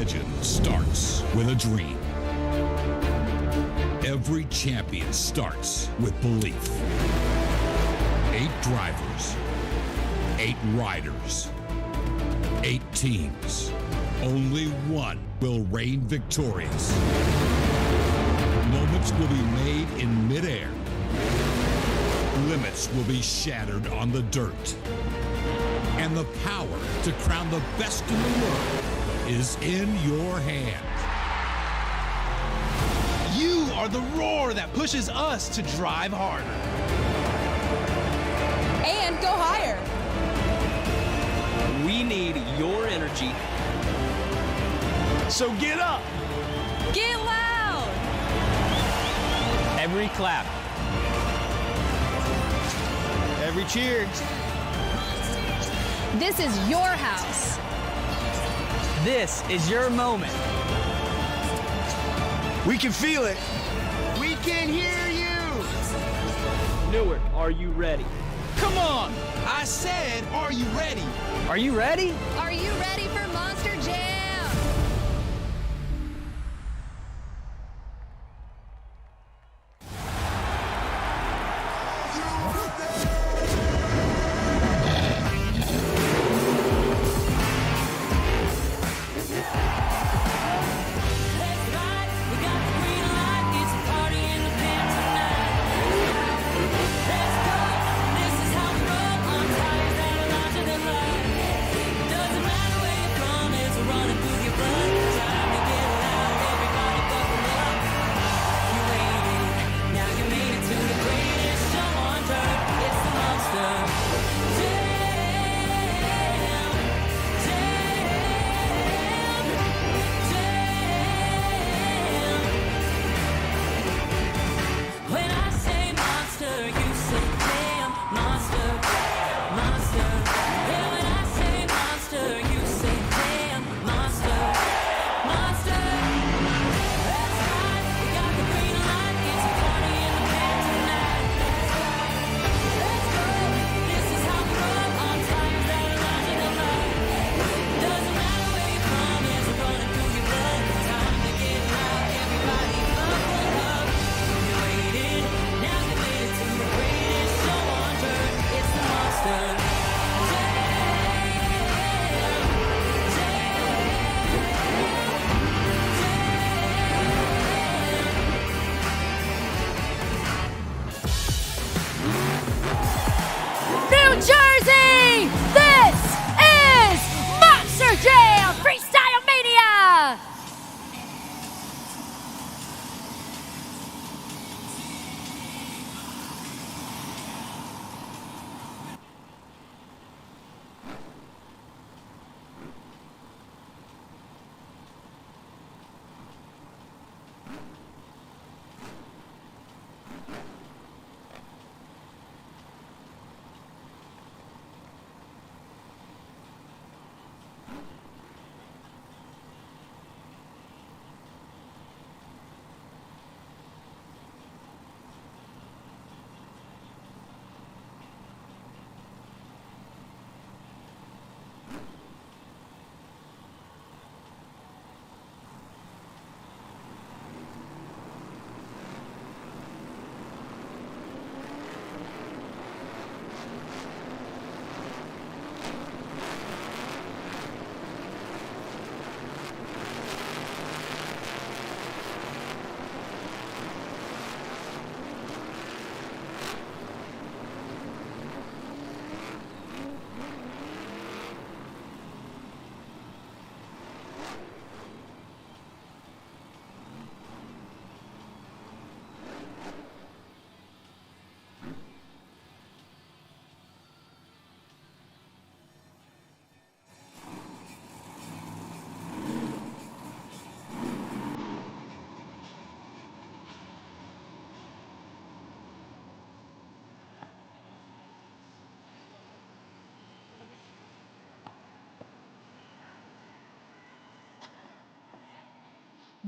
legend starts with a dream. Every champion starts with belief. 8 drivers, 8 riders, 8 teams. Only one will reign victorious. Moments will be made in midair. Limits will be shattered on the dirt. And the power to crown the best in the world is in your hands. You are the roar that pushes us to drive harder. And go higher. We need your energy. So get up. Get loud. Every clap. Every cheer. This is your house. This is your moment. We can feel it. We can hear you. Newark, are you ready? Come on. I said, are you ready? Are you ready? Are you ready for Monster Jam? New Jersey, this is Monster Jam Freestyle Mania!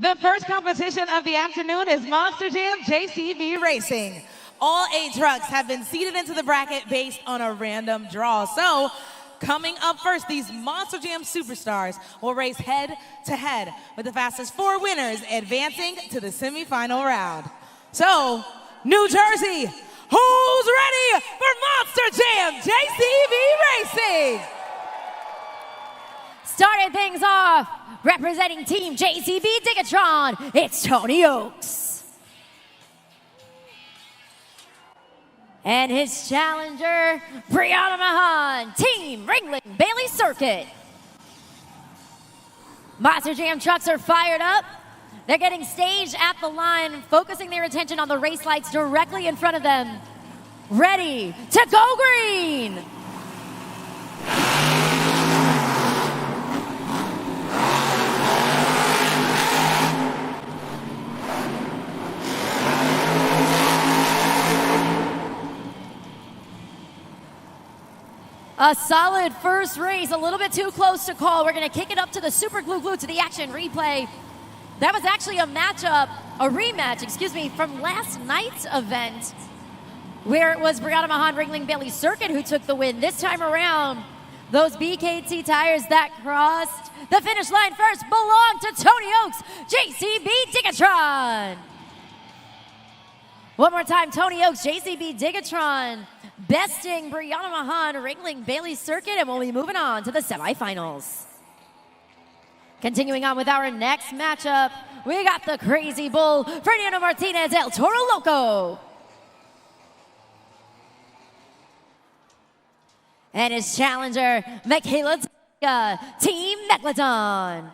The first competition of the afternoon is Monster Jam JCB Racing. All 8 trucks have been seated into the bracket based on a random draw. So Coming up first, these Monster Jam superstars will race head-to-head with the fastest 4 winners advancing to the semifinal round. So, New Jersey, who's ready for Monster Jam JCV Racing? Starting things off, representing Team JCB Digatron, it's Tony Oaks. And his challenger, Brianna Mahan, Team Ringling Bailey Circuit. Monster Jam trucks are fired up. They're getting staged at the line, focusing their attention on the race lights directly in front of them. Ready to go green! A solid first race, a little bit too close to call. We're gonna kick it up to the Super Glue Glue to the action replay. That was actually a rematch, from last night's event, where it was Brianna Mahan Ringling Bailey Circuit who took the win. This time around, those BKT tires that crossed the finish line first belong to Tony Oaks, JCB Digatron. One more time, Tony Oaks, JCB Digatron, besting Brianna Mahan Ringling Bailey Circuit, and we'll be moving on to the semifinals. Continuing on with our next matchup, we got the Crazy Bull, Fernando Martinez, El Toro Loco. And his challenger, Megalodon, Team Megalodon.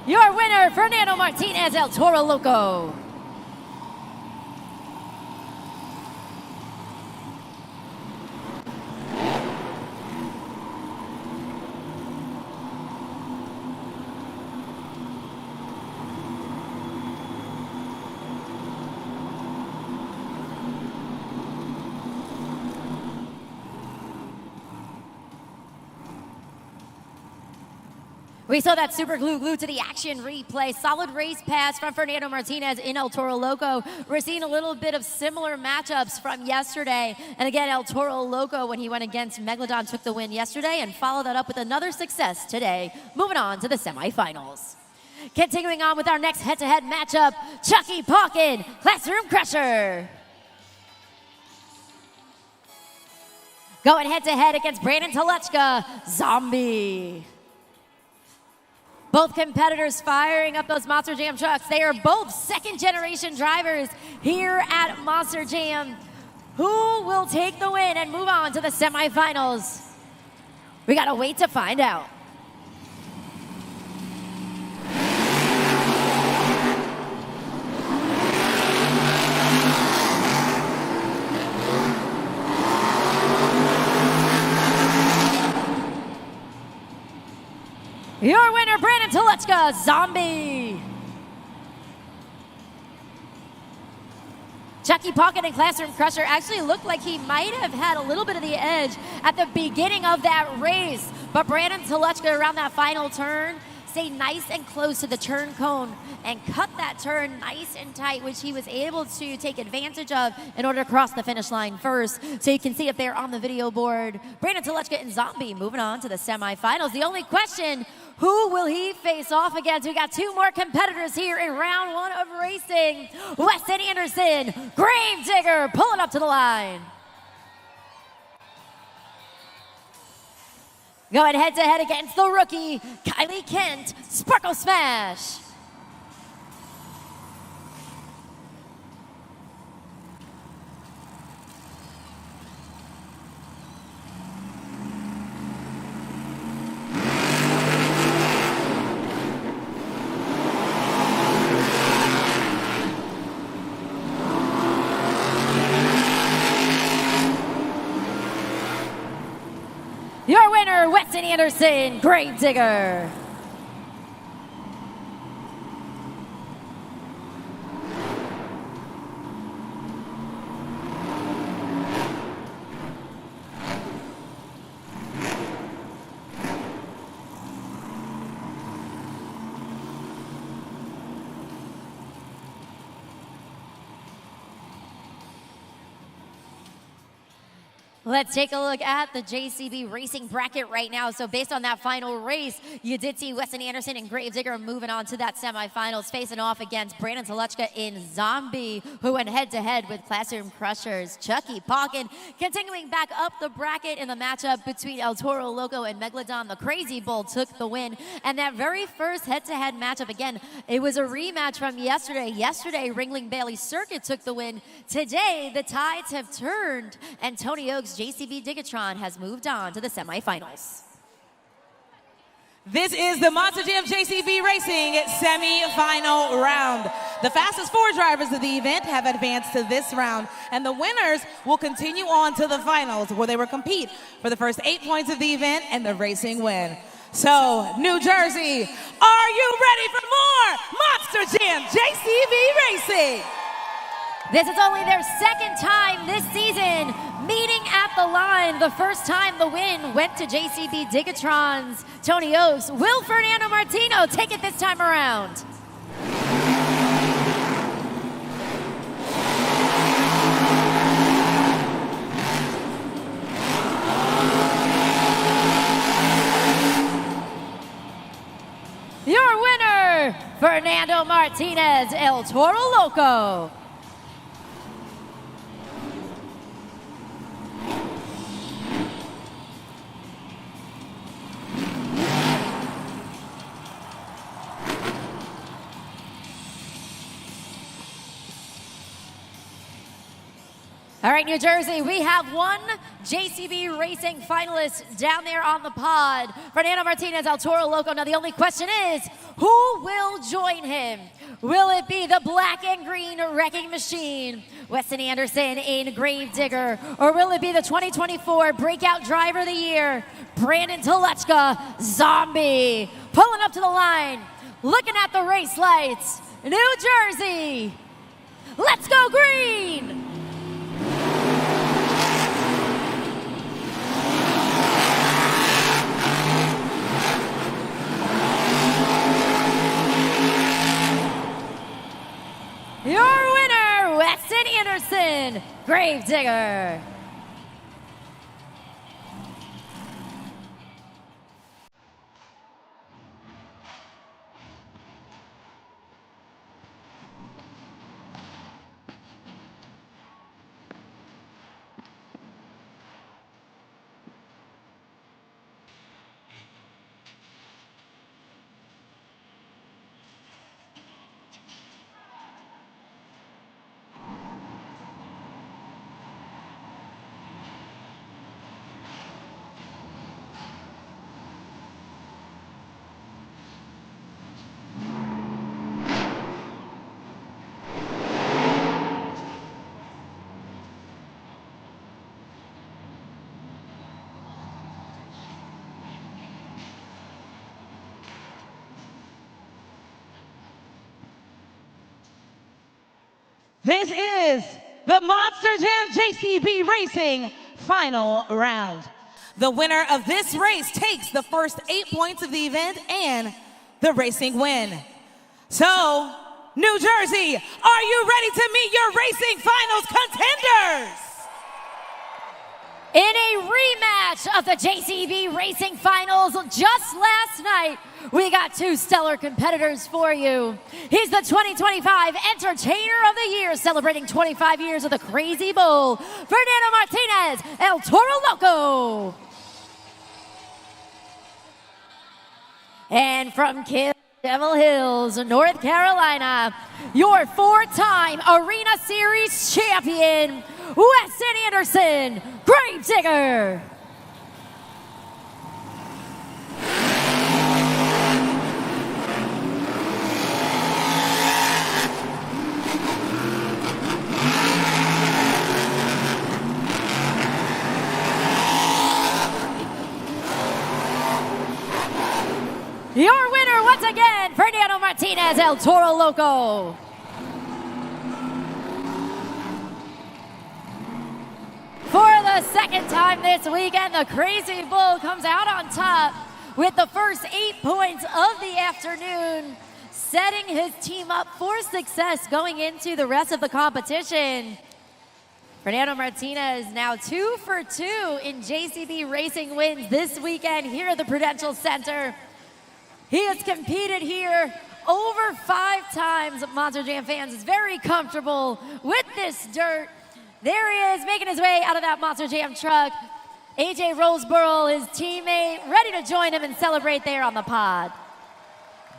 Your winner, Fernando Martinez, El Toro Loco. We saw that Super Glue Glue to the action replay. Solid race pass from Fernando Martinez in El Toro Loco. We're seeing a little bit of similar matchups from yesterday. And again, El Toro Loco, when he went against Megalodon, took the win yesterday and followed that up with another success today. Moving on to the semifinals. Continuing on with our next head-to-head matchup, Chucky Pawkin, Classroom Crusher. Going head-to-head against Brandon Telechka, Zombie. Both competitors firing up those Monster Jam trucks. They are both second-generation drivers here at Monster Jam. Who will take the win and move on to the semifinals? We gotta wait to find out. Your winner, Brandon Telechka, Zombie. Chucky Pawkin and Classroom Crusher actually looked like he might have had a little bit of the edge at the beginning of that race. But Brandon Telechka around that final turn stayed nice and close to the turn cone and cut that turn nice and tight, which he was able to take advantage of in order to cross the finish line first. So you can see it there on the video board. Brandon Telechka and Zombie moving on to the semifinals. The only question, who will he face off against? We got 2 more competitors here in round 1 of racing. Weston Anderson, Gravedigger, pulling up to the line. Going head-to-head against the rookie, Kylie Kent, Sparkle Smash. Your winner, Weston Anderson, Gravedigger. Let's take a look at the JCB Racing bracket right now. So based on that final race, you did see Weston Anderson and Gravedigger moving on to that semifinals, facing off against Brandon Telechka in Zombie, who went head-to-head with Classroom Crushers. Chucky Palkin continuing back up the bracket in the matchup between El Toro Loco and Megalodon. The Crazy Bull took the win. And that very first head-to-head matchup, again, it was a rematch from yesterday. Yesterday, Ringling Bailey Circuit took the win. Today, the tides have turned, and Tony Oak's JCB Digatron has moved on to the semifinals. This is the Monster Jam JCB Racing semi-final round. The fastest 4 drivers of the event have advanced to this round, and the winners will continue on to the finals, where they will compete for the first 8 points of the event and the racing win. So, New Jersey, are you ready for more Monster Jam JCB Racing? This is only their second time this season meeting at the line. The first time the win went to JCB Digatron's Tony Oaks. Will Fernando Martino take it this time around? Your winner, Fernando Martinez, El Toro Loco. All right, New Jersey, we have one JCB Racing finalist down there on the pod. Fernando Martinez, El Toro Loco. Now, the only question is, who will join him? Will it be the black and green wrecking machine, Weston Anderson in Gravedigger? Or will it be the 2024 Breakout Driver of the Year, Brandon Telechka, Zombie? Pulling up to the line, looking at the race lights, New Jersey, let's go green! Your winner, Weston Anderson, Gravedigger. This is the Monster Jam JCB Racing final round. The winner of this race takes the first 8 points of the event and the racing win. So, New Jersey, are you ready to meet your racing finals contenders? In a rematch of the JCB Racing Finals just last night, we got 2 stellar competitors for you. He's the 2025 Entertainer of the Year, celebrating 25 years of the Crazy Bull, Fernando Martinez, El Toro Loco. And from Devil Hills, North Carolina, your 4-time Arena Series champion, Weston Anderson, Gravedigger. Your winner once again, Fernando Martinez, El Toro Loco. For the second time this weekend, the Crazy Bull comes out on top with the first 8 points of the afternoon, setting his team up for success going into the rest of the competition. Fernando Martinez now 2 for 2 in JCB racing wins this weekend here at the Prudential Center. He has competed here over 5 times. Monster Jam fans is very comfortable with this dirt. There he is, making his way out of that Monster Jam truck. AJ Roseborough, his teammate, ready to join him and celebrate there on the pod.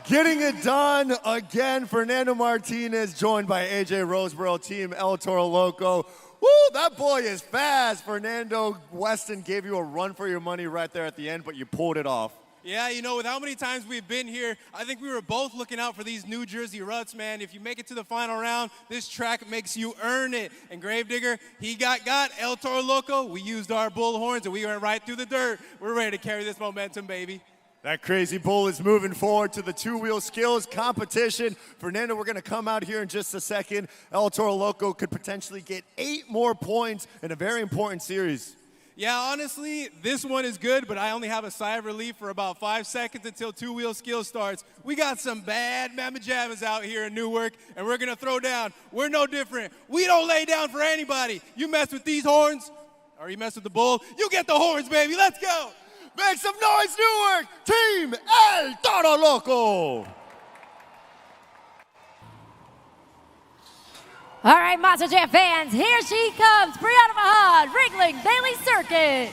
Getting it done again, Fernando Martinez, joined by AJ Roseborough, team El Toro Loco. Woo, that boy is fast. Fernando, Weston gave you a run for your money right there at the end, but you pulled it off. Yeah, you know, with how many times we've been here, I think we were both looking out for these New Jersey ruts, man. If you make it to the final round, this track makes you earn it. And Gravedigger, he got El Toro Loco. We used our bullhorns, and we went right through the dirt. We're ready to carry this momentum, baby. That crazy bull is moving forward to the two-wheel skills competition. Fernando, we're going to come out here in just a second. El Toro Loco could potentially get 8 more points in a very important series. Yeah, honestly, this one is good, but I only have a sigh of relief for about 5 seconds until two-wheel skill starts. We got some bad mamma-jammas out here in Newark, and we're going to throw down. We're no different. We don't lay down for anybody. You mess with these horns, or you mess with the bull, you get the horns, baby. Let's go. Make some noise, Newark! Team El Toro Loco! All right, Monster Jam fans, here she comes, Brianna Mahan, Ringling Bailey Circuit.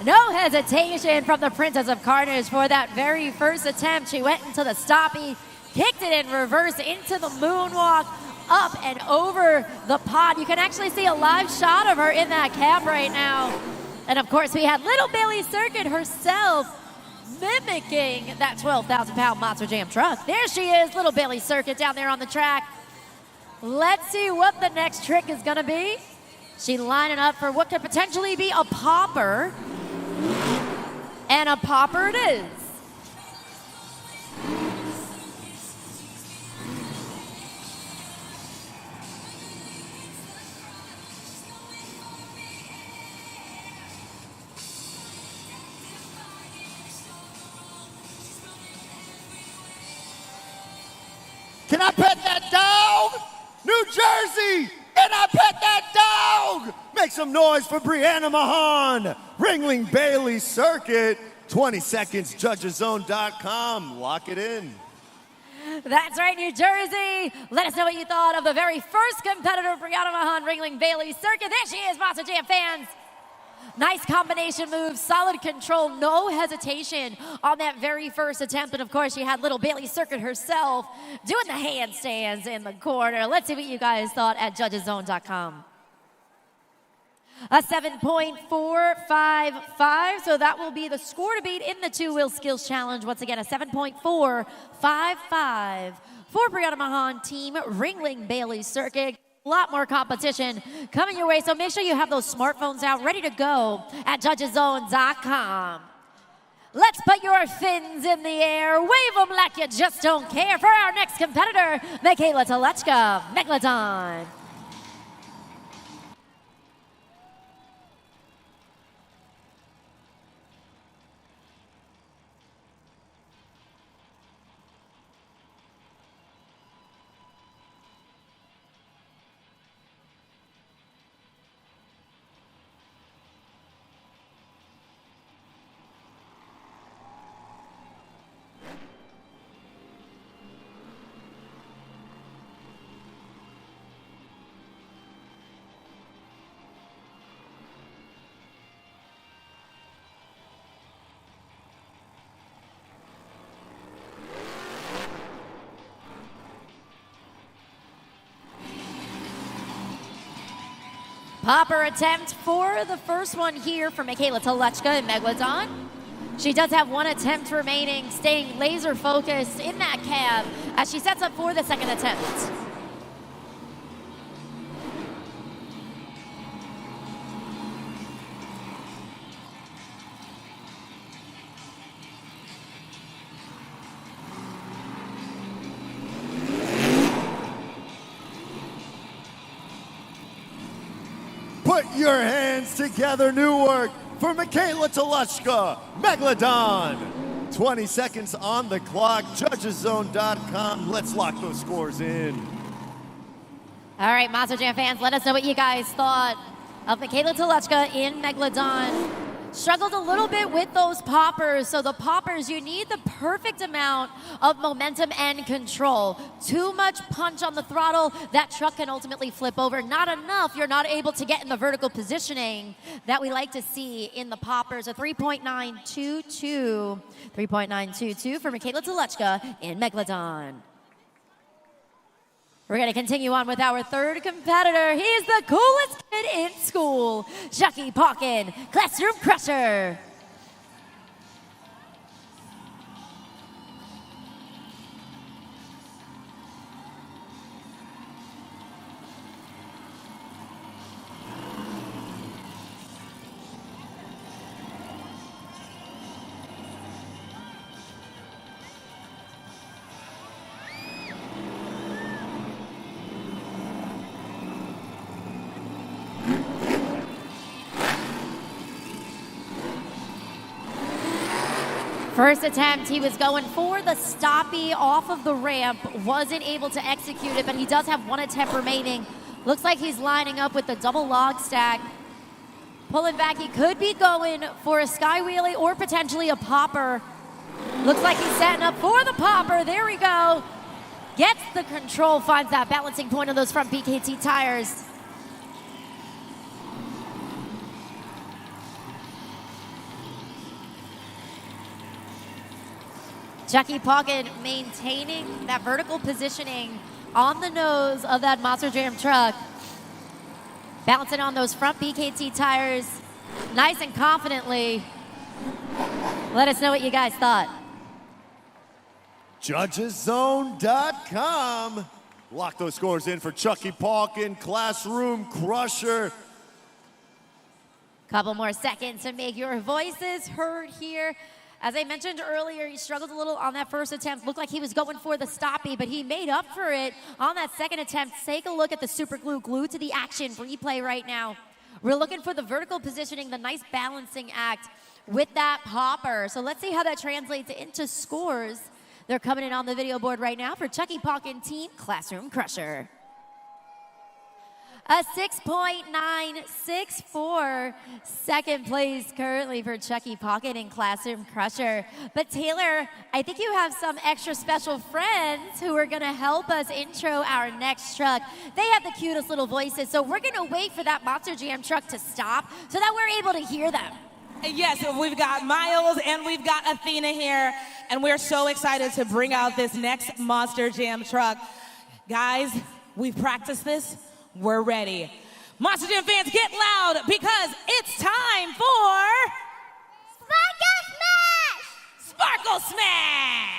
No hesitation from the Princess of Carnage for that very first attempt. She went into the stoppie, kicked it in reverse into the moonwalk, up and over the pod. You can actually see a live shot of her in that cab right now. And of course, we had little Bailey Circuit herself mimicking that 12,000-pound Monster Jam truck. There she is, little Bailey Circuit down there on the track. Let's see what the next trick is gonna be. She's lining up for what could potentially be a popper. And a popper it is. Can I pet that dog? New Jersey, can I pet that dog? Make some noise for Brianna Mahan, Ringling Bailey Circuit. 20 seconds, judgeszone.com. Lock it in. That's right, New Jersey. Let us know what you thought of the very first competitor, Brianna Mahan, Ringling Bailey Circuit. There she is, Monster Jam fans. Nice combination move, solid control, no hesitation on that very first attempt. And of course, she had little Bailey Circuit herself doing the handstands in the corner. Let's see what you guys thought at judgeszone.com. A 7.455, so that will be the score to beat in the two-wheel skills challenge. Once again, a 7.455 for Brianna Mahan, team Ringling Bailey Circuit. A lot more competition coming your way, so make sure you have those smartphones out ready to go at judgeszone.com. Let's put your fins in the air, wave them like you just don't care for our next competitor, Michaela Telechka, Megalodon. Popper attempt for the first one here for Michaela Telechka and Megalodon. She does have one attempt remaining, staying laser focused in that cab as she sets up for the second attempt. Put your hands together, Newark, for Michaela Toluchka, Megalodon. 20 seconds on the clock, judgeszone.com. Let's lock those scores in. All right, Monster Jam fans, let us know what you guys thought of Michaela Toluchka in Megalodon. Struggled a little bit with those poppers. So the poppers, you need the perfect amount of momentum and control. Too much punch on the throttle, that truck can ultimately flip over. Not enough, you're not able to get in the vertical positioning that we like to see in the poppers. A 3.922. 3.922 for Michaela Toluchka in Megalodon. We're going to continue on with our third competitor. He is the coolest kid in school, Chucky Pawkin, Classroom Crusher. First attempt, he was going for the stoppie off of the ramp. Wasn't able to execute it, but he does have one attempt remaining. Looks like he's lining up with the double log stack. Pulling back, he could be going for a sky wheelie or potentially a popper. Looks like he's setting up for the popper. There we go. Gets the control, finds that balancing point on those front BKT tires. Chucky Pawkin maintaining that vertical positioning on the nose of that Monster Jam truck. Bouncing on those front BKT tires nice and confidently. Let us know what you guys thought. Judgeszone.com. Lock those scores in for Chucky Pawkin, Classroom Crusher. Couple more seconds to make your voices heard here. As I mentioned earlier, he struggled a little on that first attempt. Looked like he was going for the stoppie, but he made up for it on that second attempt. Take a look at the super glue to the action replay right now. We're looking for the vertical positioning, the nice balancing act with that popper. So let's see how that translates into scores. They're coming in on the video board right now for Chucky Pawkin Team Classroom Crusher. A 6.964, second place currently for Chucky Pawkin in Classroom Crusher. But Taylor, I think you have some extra special friends who are gonna help us intro our next truck. They have the cutest little voices, so we're gonna wait for that Monster Jam truck to stop so that we're able to hear them. Yes, we've got Miles and we've got Athena here, and we're so excited to bring out this next Monster Jam truck. Guys, we've practiced this. We're ready. Monster Jam fans, get loud because it's time for Sparkle Smash! Sparkle Smash!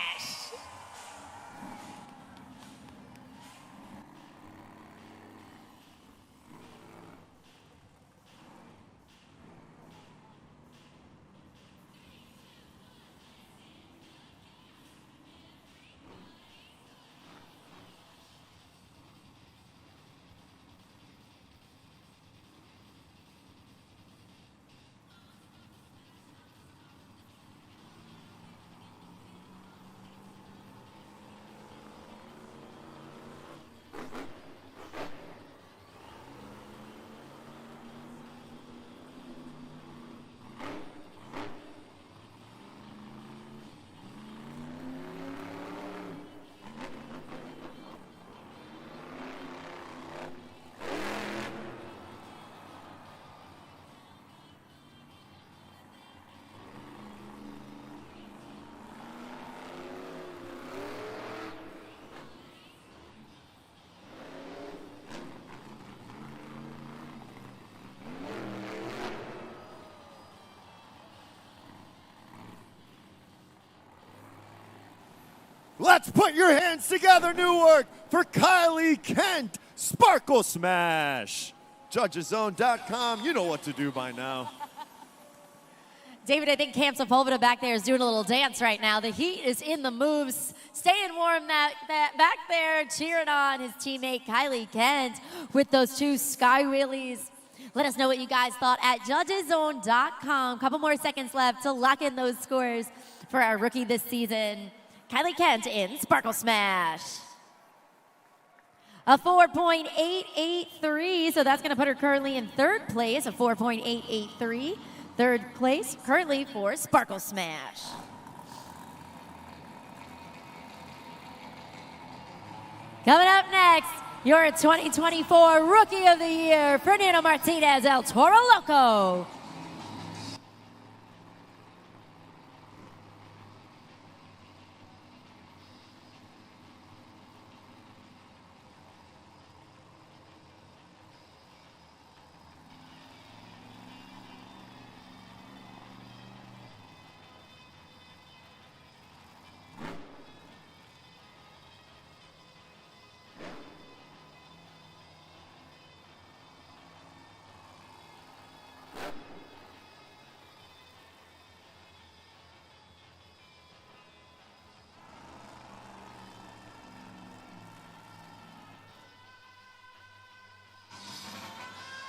Let's put your hands together, Newark, for Kylie Kent, Sparkle Smash. Judgeszone.com, you know what to do by now. David, I think Cam Sepulveda back there is doing a little dance right now. The heat is in the moves, staying warm that back there, cheering on his teammate Kylie Kent with those two sky wheelies. Let us know what you guys thought at judgeszone.com. Couple more seconds left to lock in those scores for our rookie this season, Kylie Kent in Sparkle Smash. A 4.883, so that's going to put her currently in third place, a 4.883. Third place currently for Sparkle Smash. Coming up next, your 2024 Rookie of the Year, Fernando Martinez, El Toro Loco.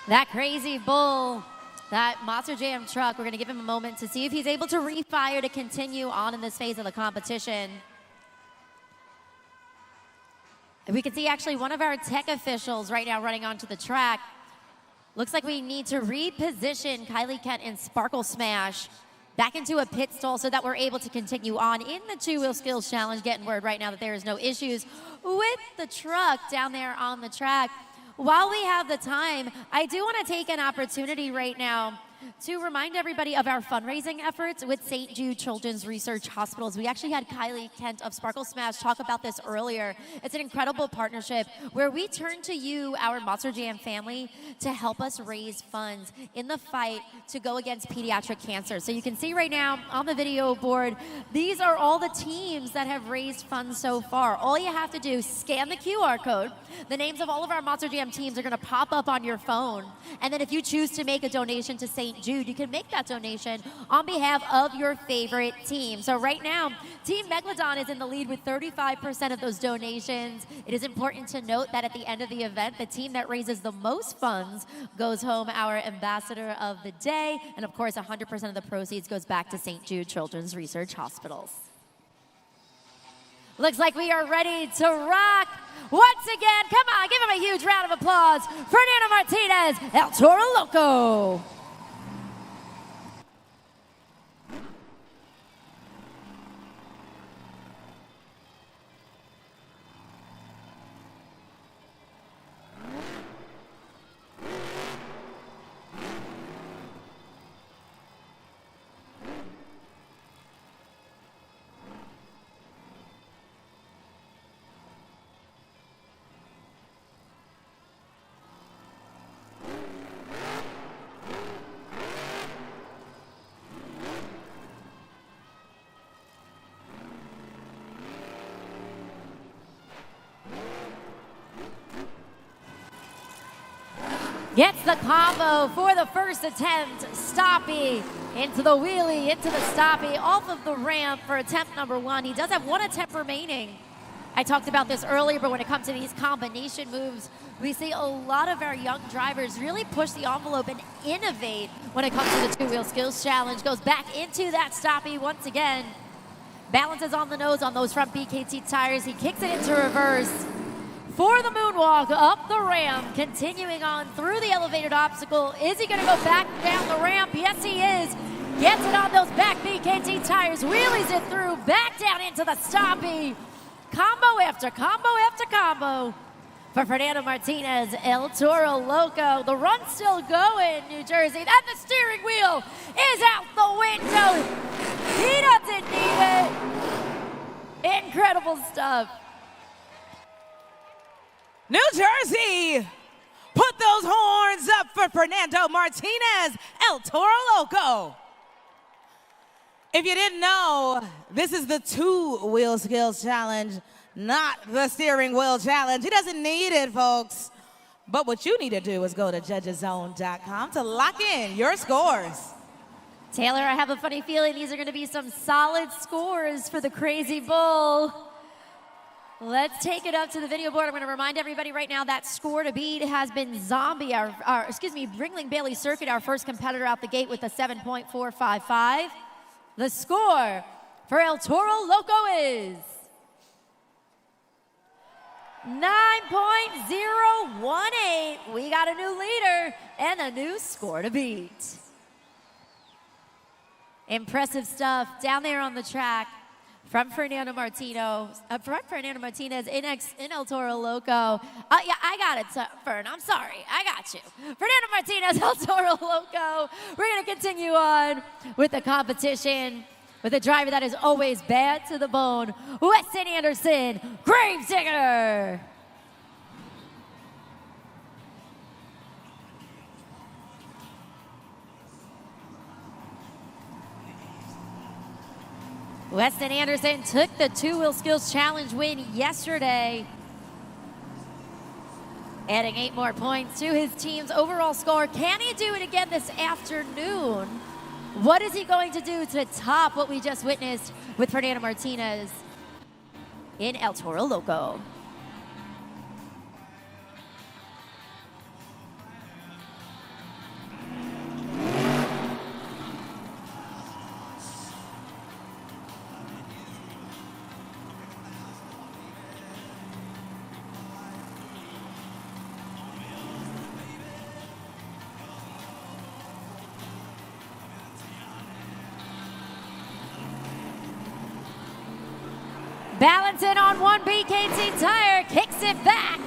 That crazy bull, that Monster Jam truck, we're going to give him a moment to see if he's able to refire to continue on in this phase of the competition. We can see actually one of our tech officials right now running onto the track. Looks like we need to reposition Kylie Kent in Sparkle Smash back into a pit stall so that we're able to continue on in the two-wheel skills challenge. Getting word right now that there is no issues with the truck down there on the track. While we have the time, I do want to take an opportunity right now to remind everybody of our fundraising efforts with St. Jude Children's Research Hospitals. We actually had Kylie Kent of Sparkle Smash talk about this earlier. It's an incredible partnership where we turn to you, our Monster Jam family, to help us raise funds in the fight to go against pediatric cancer. So you can see right now on the video board, these are all the teams that have raised funds so far. All you have to do is scan the QR code. The names of all of our Monster Jam teams are going to pop up on your phone. And then if you choose to make a donation to St. Jude, you can make that donation on behalf of your favorite team. So right now, Team Megalodon is in the lead with 35% of those donations. It is important to note that at the end of the event, the team that raises the most funds goes home our ambassador of the day. And of course, 100% of the proceeds goes back to St. Jude Children's Research Hospitals. Looks like we are ready to rock. Once again, come on, give him a huge round of applause. Fernando Martinez, El Toro Loco. Gets the combo for the first attempt. Stoppy into the wheelie, into the stoppy, off of the ramp for attempt number one. He does have one attempt remaining. I talked about this earlier, but when it comes to these combination moves, we see a lot of our young drivers really push the envelope and innovate when it comes to the two-wheel skills challenge. Goes back into that stoppy once again. Balances on the nose on those front BKT tires. He kicks it into reverse. For the moonwalk up the ramp, continuing on through the elevated obstacle. Is he going to go back down the ramp? Yes, he is. Gets it on those back BKT tires, wheelies it through, back down into the stoppy. Combo after combo after combo for Fernando Martinez, El Toro Loco. The run's still going, New Jersey. And the steering wheel is out the window. He doesn't need it. Incredible stuff. New Jersey, put those horns up for Fernando Martinez, El Toro Loco. If you didn't know, this is the two-wheel skills challenge, not the steering wheel challenge. He doesn't need it, folks. But what you need to do is go to judgeszone.com to lock in your scores. Taylor, I have a funny feeling these are going to be some solid scores for the Crazy Bull. Let's take it up to the video board. I'm going to remind everybody right now that score to beat has been Zombie, Ringling Bailey Circuit, our first competitor out the gate with a 7.455. The score for El Toro Loco is 9.018. We got a new leader and a new score to beat. Impressive stuff down there on the track. From Fernando Martinez in El Toro Loco. Yeah, I got it, Fern. I'm sorry. I got you. Fernando Martinez, El Toro Loco. We're going to continue on with the competition with a driver that is always bad to the bone, Weston Anderson, Gravedigger. Weston Anderson took the two-wheel skills challenge win yesterday, adding 8 more points to his team's overall score. Can he do it again this afternoon? What is he going to do to top what we just witnessed with Fernando Martinez in El Toro Loco? Balancing on one BKT tire, kicks it back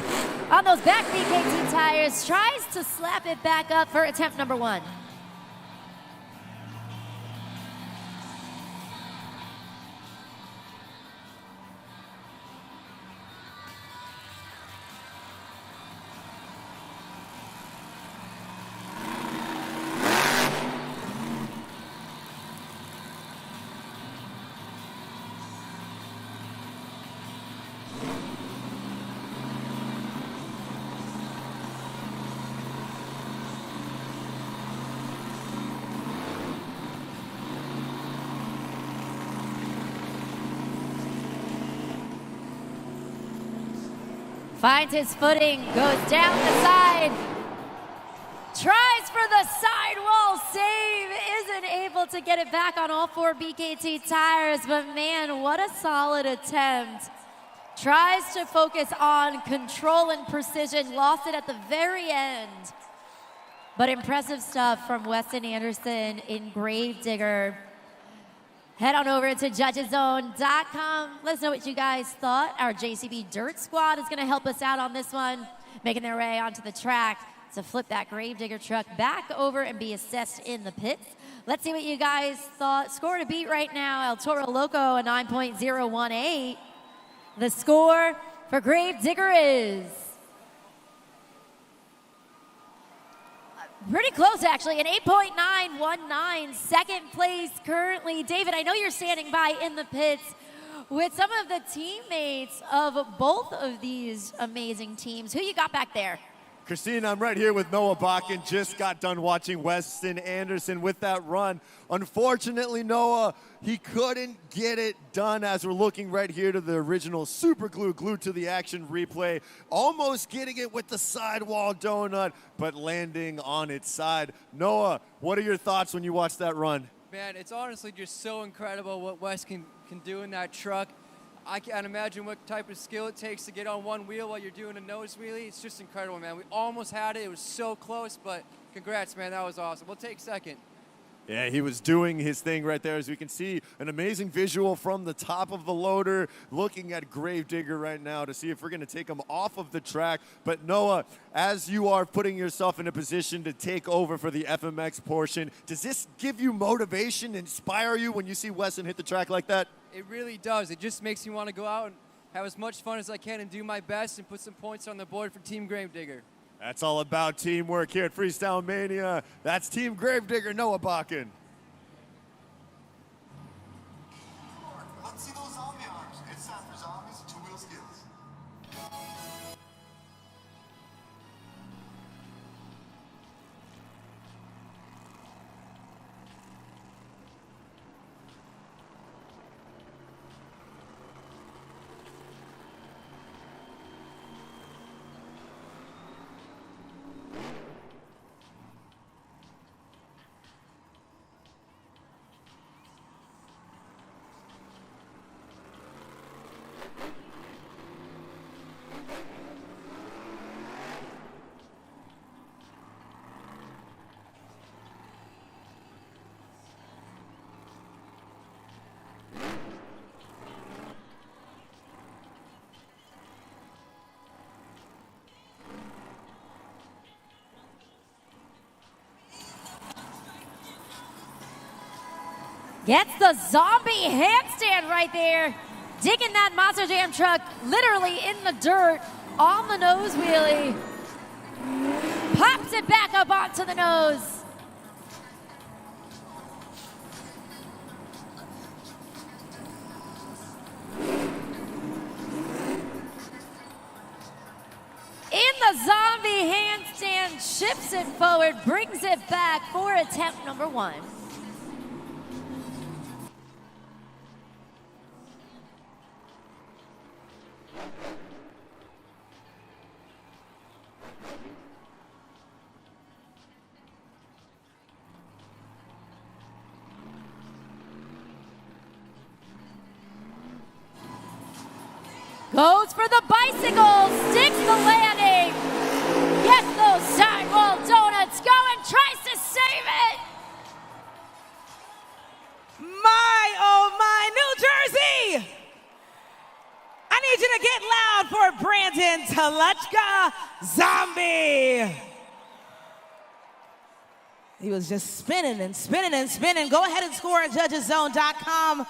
on those back BKT tires, tries to slap it back up for attempt number 1. Finds his footing, goes down the side, tries for the sidewall save, isn't able to get it back on all 4 BKT tires, but man, what a solid attempt. Tries to focus on control and precision, lost it at the very end. But impressive stuff from Weston Anderson in Gravedigger. Head on over to judgeszone.com. Let us know what you guys thought. Our JCB Dirt Squad is going to help us out on this one, making their way onto the track to flip that Gravedigger truck back over and be assessed in the pits. Let's see what you guys thought. Score to beat right now, El Toro Loco, a 9.018. The score for Gravedigger is pretty close, actually, an 8.919. Second place currently. David, I know you're standing by in the pits with some of the teammates of both of these amazing teams. Who you got back there? Christine, I'm right here with Noah Bakken. Just got done watching Weston Anderson with that run. Unfortunately, Noah, he couldn't get it done as we're looking right here to the original super glue glued to the action replay. Almost getting it with the sidewall donut, but landing on its side. Noah, what are your thoughts when you watch that run? Man, it's honestly just so incredible what Wes can do in that truck. I can't imagine what type of skill it takes to get on one wheel while you're doing a nose wheelie. It's just incredible, man. We almost had it. It was so close, but congrats, man. That was awesome. We'll take second. Yeah, he was doing his thing right there. As we can see, an amazing visual from the top of the loader, looking at Gravedigger right now to see if we're going to take him off of the track. But Noah, as you are putting yourself in a position to take over for the FMX portion, does this give you motivation, inspire you when you see Weston hit the track like that? It really does. It just makes me want to go out and have as much fun as I can and do my best and put some points on the board for Team Gravedigger. That's all about teamwork here at Freestyle Mania. That's Team Gravedigger, Noah Bakken. Let's see those zombie arms. It's time for zombies, two-wheel skills. Gets the zombie handstand right there. Digging that Monster Jam truck literally in the dirt on the nose wheelie. Pops it back up onto the nose. In the zombie handstand, shifts it forward, brings it back for attempt number 1. Goes for the bicycle, sticks the landing. Gets those sidewall donuts going, tries to save it. My, oh my, New Jersey! I need you to get loud for Brandon Telechka Zombie. He was just spinning and spinning and spinning. Go ahead and score at judgeszone.com.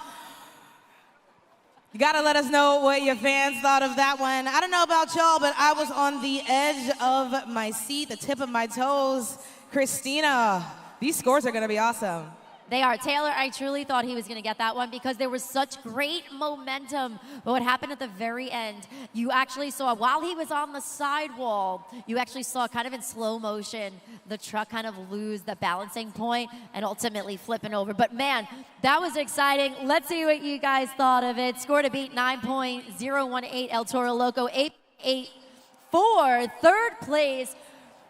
You gotta let us know what your fans thought of that one. I don't know about y'all, but I was on the edge of my seat, the tip of my toes. Christina, these scores are gonna be awesome. They are. Taylor, I truly thought he was going to get that one because there was such great momentum. But what happened at the very end, you actually saw, while he was on the sidewall, you actually saw kind of in slow motion the truck kind of lose the balancing point and ultimately flipping over. But man, that was exciting. Let's see what you guys thought of it. Score to beat 9.018 El Toro Loco, 8.84. Third place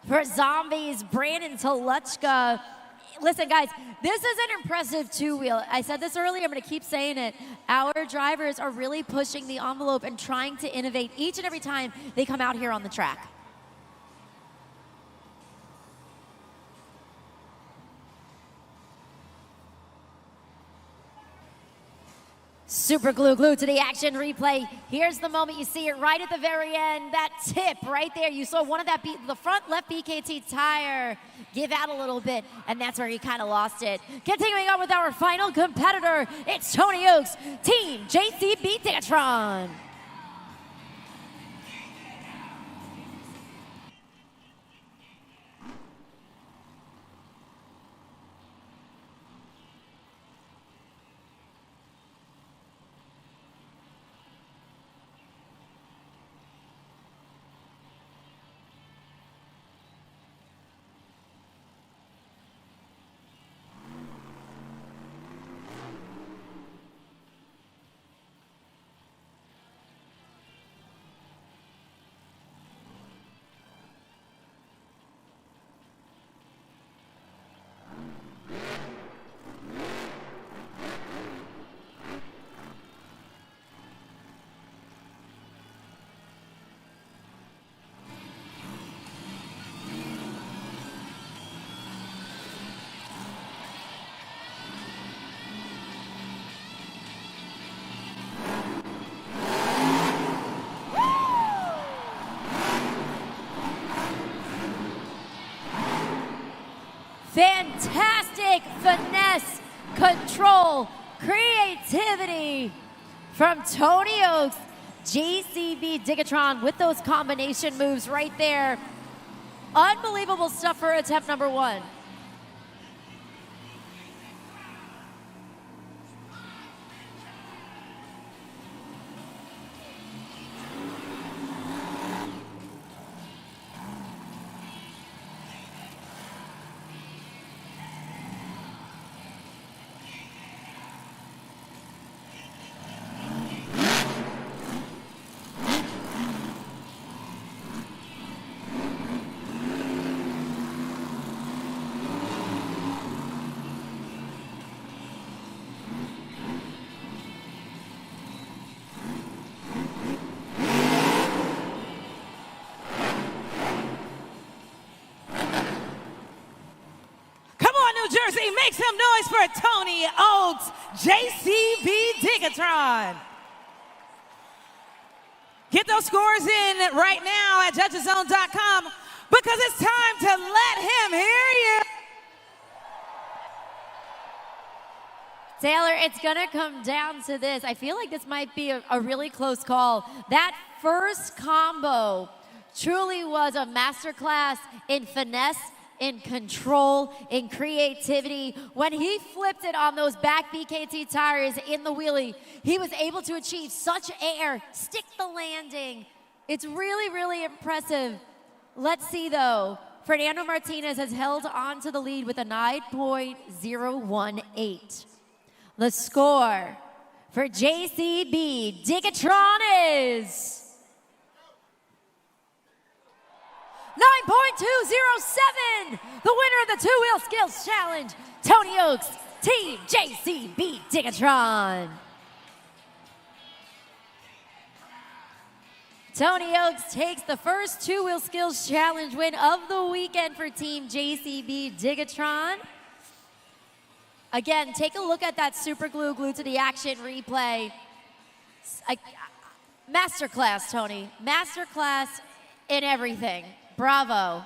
for Zombies, Brandon Telechka. Listen, guys, this is an impressive two-wheel. I said this earlier, I'm going to keep saying it. Our drivers are really pushing the envelope and trying to innovate each and every time they come out here on the track. Super glued to the action replay. Here's the moment, you see it right at the very end, that tip right there. You saw one of that, the front left BKT tire give out a little bit, and that's where he kind of lost it. Continuing on with our final competitor, it's Tony Oaks, Team JCB Tigatron. Fantastic finesse, control, creativity from Tony Oaks, JCB Tigatron with those combination moves right there. Unbelievable stuff for attempt number 1. Jersey, make some noise for Tony Oaks, JCB Digatron. Get those scores in right now at judgeszone.com because it's time to let him hear you. Taylor, it's going to come down to this. I feel like this might be a really close call. That first combo truly was a masterclass in finesse, in control, in creativity. When he flipped it on those back BKT tires in the wheelie, he was able to achieve such air, stick the landing. It's really, really impressive. Let's see though. Fernando Martinez has held on to the lead with a 9.018. The score for JCB Digatron is 9.207. The winner of the two-wheel skills challenge, Tony Oaks, Team JCB Digatron. Tony Oaks takes the first two-wheel skills challenge win of the weekend for Team JCB Digatron. Again, take a look at that super glue glued to the action replay. Masterclass, Tony. Masterclass in everything. Bravo.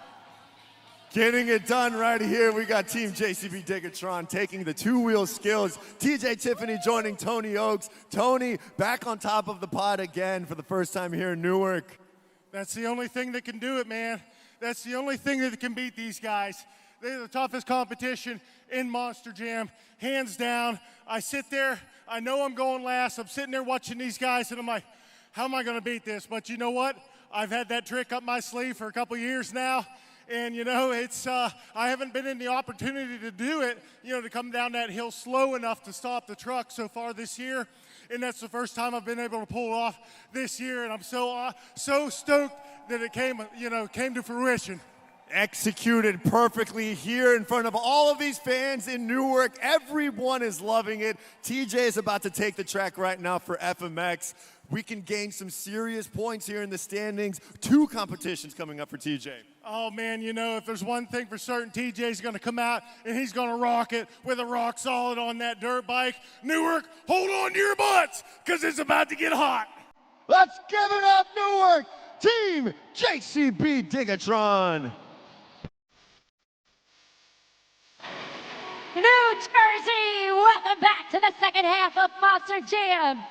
Getting it done right here. We got Team JCB Digatron taking the two-wheel skills. TJ Tiffany joining Tony Oaks. Tony back on top of the pod again for the first time here in Newark. That's the only thing that can do it, man. That's the only thing that can beat these guys. They're the toughest competition in Monster Jam, hands down. I sit there, I know I'm going last. I'm sitting there watching these guys, and I'm like, how am I going to beat this? But you know what? I've had that trick up my sleeve for a couple years now. And, you know, it's I haven't been in the opportunity to do it, you know, to come down that hill slow enough to stop the truck so far this year. And that's the first time I've been able to pull it off this year. And I'm so stoked that it came to fruition. Executed perfectly here in front of all of these fans in Newark. Everyone is loving it. TJ is about to take the track right now for FMX. We can gain some serious points here in the standings. 2 competitions coming up for TJ. Oh, man, you know, if there's one thing for certain, TJ's going to come out and he's going to rock it with a rock solid on that dirt bike. Newark, hold on to your butts because it's about to get hot. Let's give it up, Newark. Team JCB Digatron. New Jersey, welcome back to the second half of Monster Jam.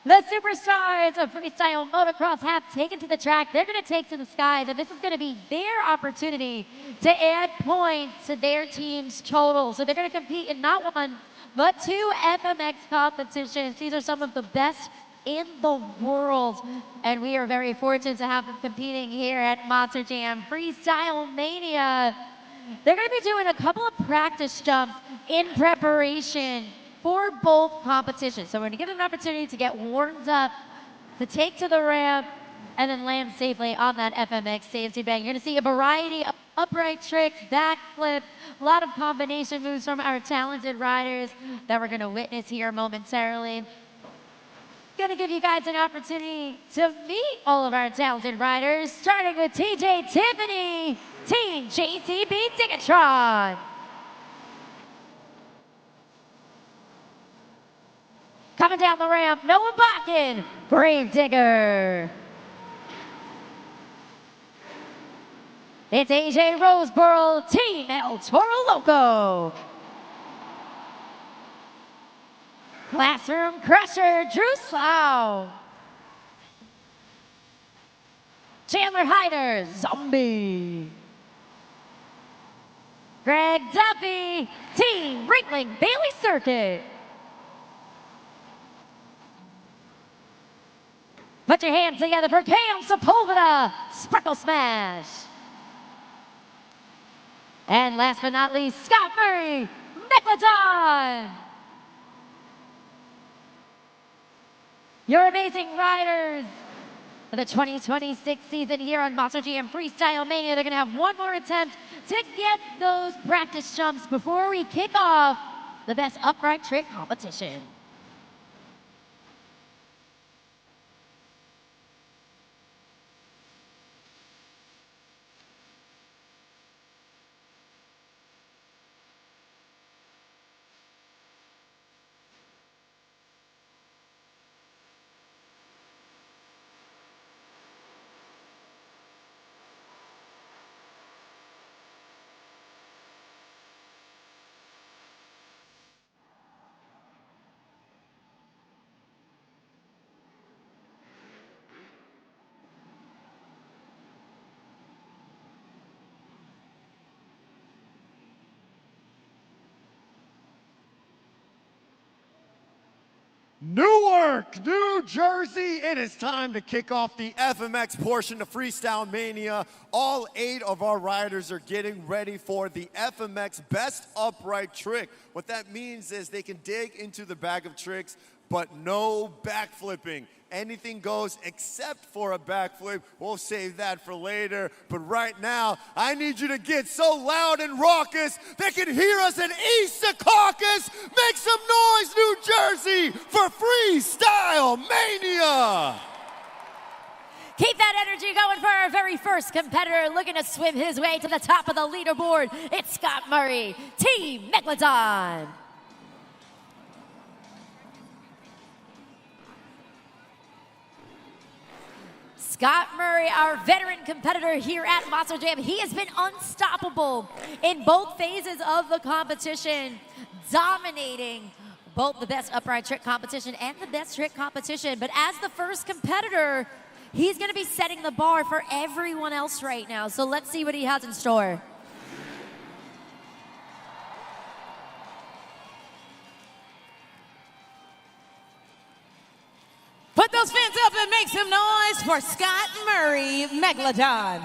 The superstars of freestyle motocross have taken to the track. They're going to take to the skies, and this is going to be their opportunity to add points to their team's total. So they're going to compete in not one, but 2 FMX competitions. These are some of the best in the world, and we are very fortunate to have them competing here at Monster Jam Freestyle Mania. They're going to be doing a couple of practice jumps in preparation for both competitions. So we're going to give them an opportunity to get warmed up, to take to the ramp, and then land safely on that FMX safety bank. You're going to see a variety of upright tricks, backflips, a lot of combination moves from our talented riders that we're going to witness here momentarily. Going to give you guys an opportunity to meet all of our talented riders, starting with TJ Tiffany, Team JCB Digatron. Coming down the ramp, Noah Bakken, Grave Digger. It's AJ Roseborough, Team El Toro Loco. Classroom Crusher, Drew Slough. Chandler Hyder, Zombie. Greg Duffy, Team Brinkling Bailey Circuit. Put your hands together for Cam Sepulveda, Sparkle Smash. And last but not least, Scott Murray, Megalodon. Your amazing riders for the 2026 season here on Monster Jam Freestyle Mania. They're going to have one more attempt to get those practice jumps before we kick off the best upright trick competition. Newark, New Jersey. It is time to kick off the FMX portion of Freestyle Mania. All 8 of our riders are getting ready for the FMX Best Upright Trick. What that means is they can dig into the bag of tricks, but no backflipping. Anything goes except for a backflip. We'll save that for later. But right now, I need you to get so loud and raucous they can hear us in East Secaucus. Make some noise, New Jersey, for Freestyle Mania. Keep that energy going for our very first competitor looking to swim his way to the top of the leaderboard. It's Scott Murray, Team Megalodon. Scott Murray, our veteran competitor here at Monster Jam, he has been unstoppable in both phases of the competition, dominating both the best upright trick competition and the best trick competition. But as the first competitor, he's going to be setting the bar for everyone else right now. So let's see what he has in store. Put those fans up and make some noise for Scott Murray, Megalodon.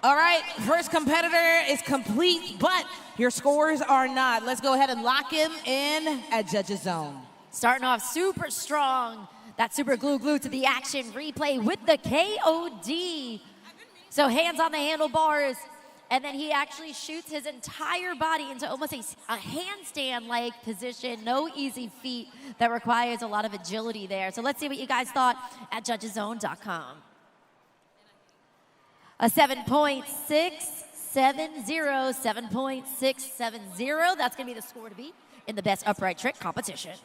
All right, first competitor is complete, but your scores are not. Let's go ahead and lock him in at Judges Zone. Starting off super strong. That super glue to the action replay with the KOD. So hands on the handlebars, and then he actually shoots his entire body into almost a handstand-like position. No easy feat that requires a lot of agility there. So let's see what you guys thought at judgeszone.com. A 7.670, 7.670. That's going to be the score to beat in the best upright trick competition.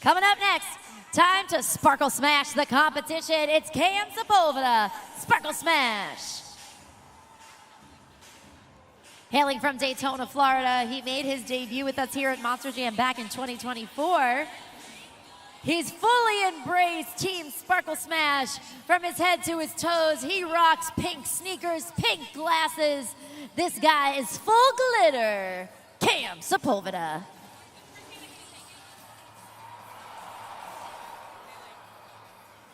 Coming up next, time to Sparkle Smash the competition. It's Cam Sepulveda, Sparkle Smash. Hailing from Daytona, Florida, he made his debut with us here at Monster Jam back in 2024. He's fully embraced Team Sparkle Smash. From his head to his toes, he rocks pink sneakers, pink glasses. This guy is full glitter. Cam Sepulveda.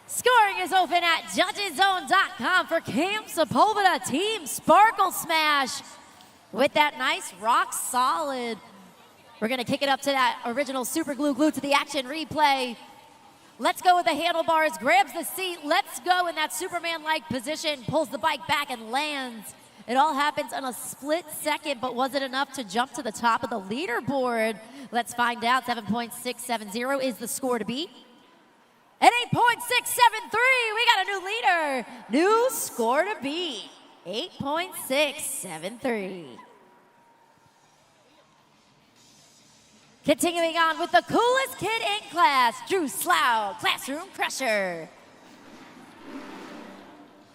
Scoring is open at judgeszone.com for Cam Sepulveda, Team Sparkle Smash. With that nice rock solid. We're gonna kick it up to that original super glue to the action replay. Let's go with the handlebars, grabs the seat, let's go in that Superman-like position, pulls the bike back and lands. It all happens in a split second, but was it enough to jump to the top of the leaderboard? Let's find out. 7.670 is the score to beat. At 8.673, we got a new leader. New score to beat. 8.673. Continuing on with the coolest kid in class, Drew Slough, Classroom Crusher.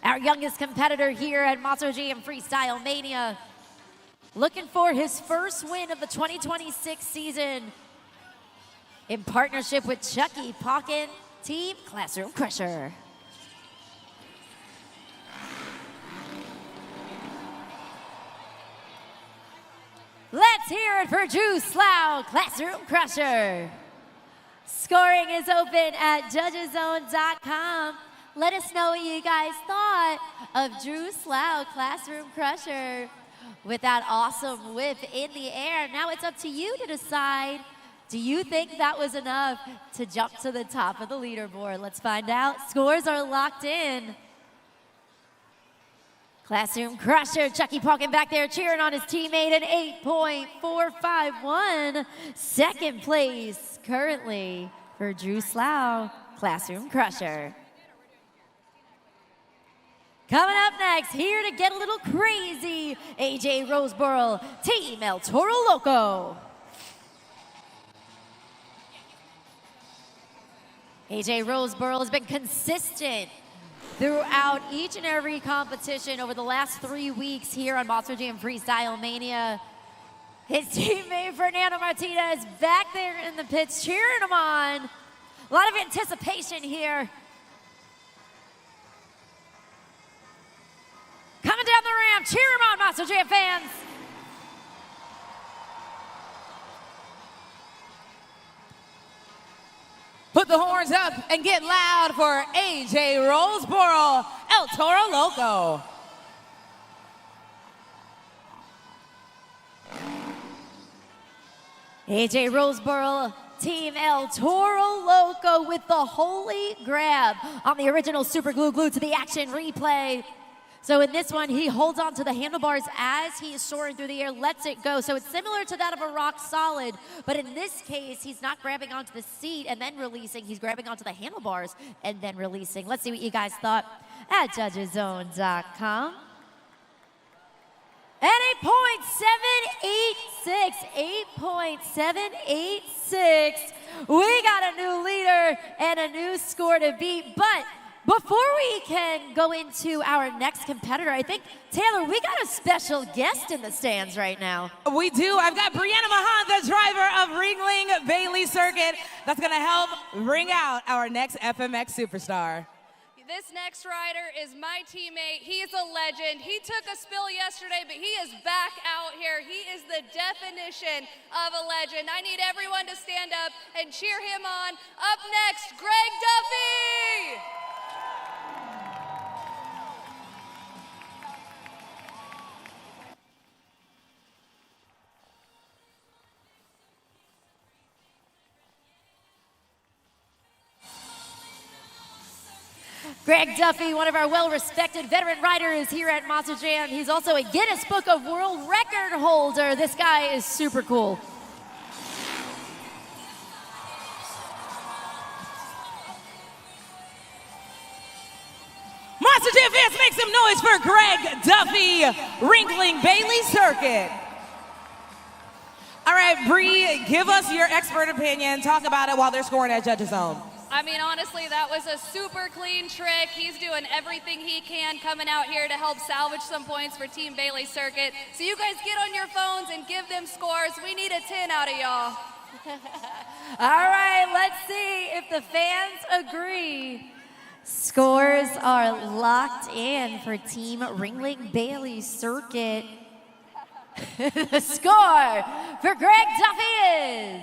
Our youngest competitor here at Monster Jam Freestyle Mania. Looking for his first win of the 2026 season. In partnership with Chucky Pocket, Team Classroom Crusher. Let's hear it for Drew Slough, Classroom Crusher. Scoring is open at judgeszone.com. Let us know what you guys thought of Drew Slough, Classroom Crusher, with that awesome whip in the air. Now it's up to you to decide, do you think that was enough to jump to the top of the leaderboard? Let's find out. Scores are locked in. Classroom Crusher, Chucky Pocket back there cheering on his teammate at 8.451. Second place currently for Drew Slough, Classroom Crusher. Coming up next, here to get a little crazy, AJ Roseboro, Team El Toro Loco. AJ Roseboro has been consistent throughout each and every competition over the last 3 weeks here on Monster Jam Freestyle Mania. His teammate Fernando Martinez back there in the pits cheering him on. A lot of anticipation here. Coming down the ramp, cheer him on, Monster Jam fans. and get loud for AJ Roseboro, El Toro Loco. AJ Roseboro, Team El Toro Loco with the holy grab on the original super glue to the action replay. So in this one, he holds on to the handlebars as he is soaring through the air, lets it go. So it's similar to that of a rock solid, but in this case, he's not grabbing onto the seat and then releasing. He's grabbing onto the handlebars and then releasing. Let's see what you guys thought at judgeszone.com. And 8.786, 8.786. We got a new leader and a new score to beat. But before we can go into our next competitor, I think, Taylor, we got a special guest in the stands right now. We do. I've got Brianna Mahan, the driver of Ringling Bailey Circuit, that's going to help bring out our next FMX superstar. This next rider is my teammate. He is a legend. He took a spill yesterday, but he is back out here. He is the definition of a legend. I need everyone to stand up and cheer him on. Up next, Greg Duffy! Greg Duffy, one of our well-respected veteran riders here at Monster Jam. He's also a Guinness Book of World Record holder. This guy is super cool. Monster Jam fans, make some noise for Greg Duffy, Ringling Bailey Circuit. All right, Bree, give us your expert opinion. Talk about it while they're scoring at Judges Zone. I mean, honestly, that was a super clean trick. He's doing everything he can coming out here to help salvage some points for Team Bailey Circuit. So you guys get on your phones and give them scores. We need a 10 out of y'all. All right, let's see if the fans agree. Scores are locked in for Team Ringling Bailey Circuit. The score for Greg Duffy is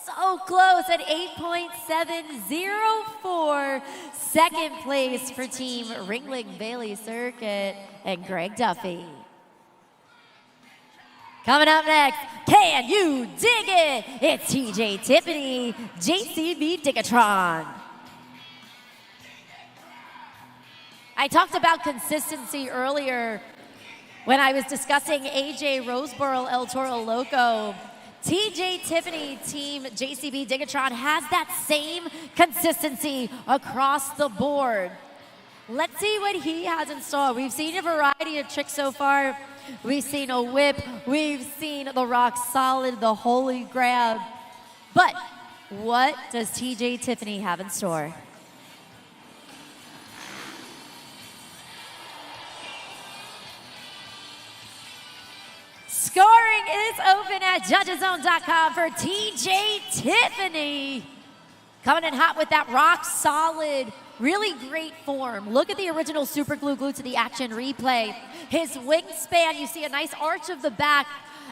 so close at 8.704. Second place for Team Ringling Bailey Circuit and Greg Duffy. Coming up next, can you dig it? It's TJ Tiffany, JCB Digatron. I talked about consistency earlier when I was discussing AJ Roseboro, El Toro Loco. TJ Tiffany, Team JCB Digatron, has that same consistency across the board. Let's see what he has in store. We've seen a variety of tricks so far. We've seen a whip. We've seen the rock solid, the holy grab. But what does TJ Tiffany have in store? Scoring is open at judgeszone.com for TJ Tiffany. Coming in hot with that rock solid, really great form. Look at the original super glue to the action replay. His wingspan, you see a nice arch of the back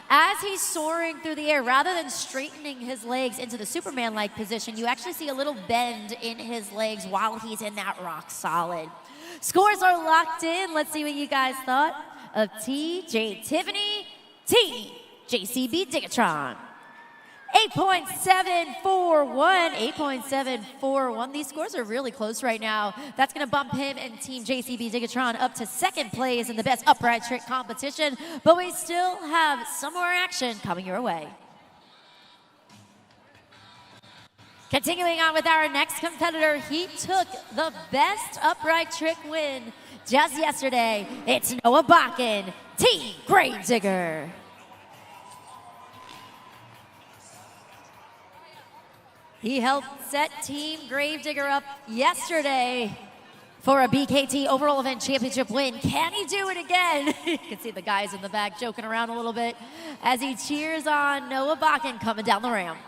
as he's soaring through the air. Rather than straightening his legs into the Superman-like position, you actually see a little bend in his legs while he's in that rock solid. Scores are locked in. Let's see what you guys thought of TJ Tiffany, Team JCB Digatron. 8.741, 8.741. These scores are really close right now. That's going to bump him and Team JCB Digatron up to second place in the best upright trick competition, but we still have some more action coming your way. Continuing on with our next competitor, he took the best upright trick win just yesterday. It's Noah Bakken, Team Gravedigger. He helped set Team Gravedigger up yesterday for a BKT overall event championship win. Can he do it again? You can see the guys in the back joking around a little bit as he cheers on Noah Bakken coming down the ramp.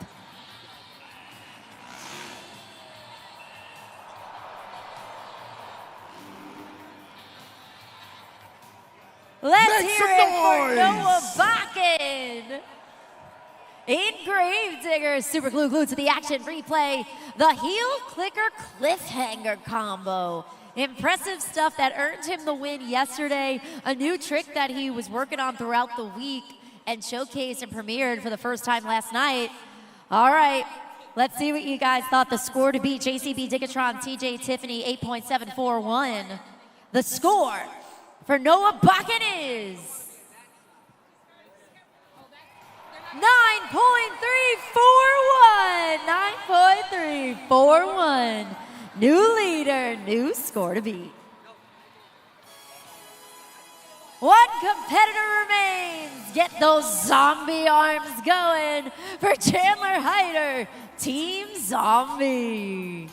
Let's hear it for Noah Bakken. In Gravedigger super glued to the action replay. The heel clicker cliffhanger combo. Impressive stuff that earned him the win yesterday. A new trick that he was working on throughout the week and showcased and premiered for the first time last night. All right, let's see what you guys thought. The score to beat JCB Digatron, TJ Tiffany, 8.741. The score for Noah Bakken is 9.341. 9.341. New leader, new score to beat. One competitor remains. Get those zombie arms going for Chandler Hyder, Team Zombie.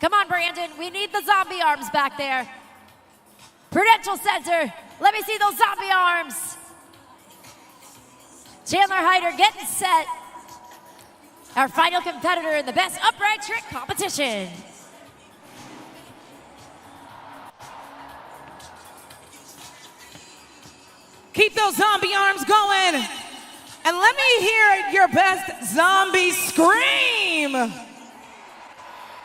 Come on, Brandon, we need the zombie arms back there. Prudential Center, let me see those zombie arms. Chandler Hyder getting set. Our final competitor in the best upright trick competition. Keep those zombie arms going. And let me hear your best zombie scream.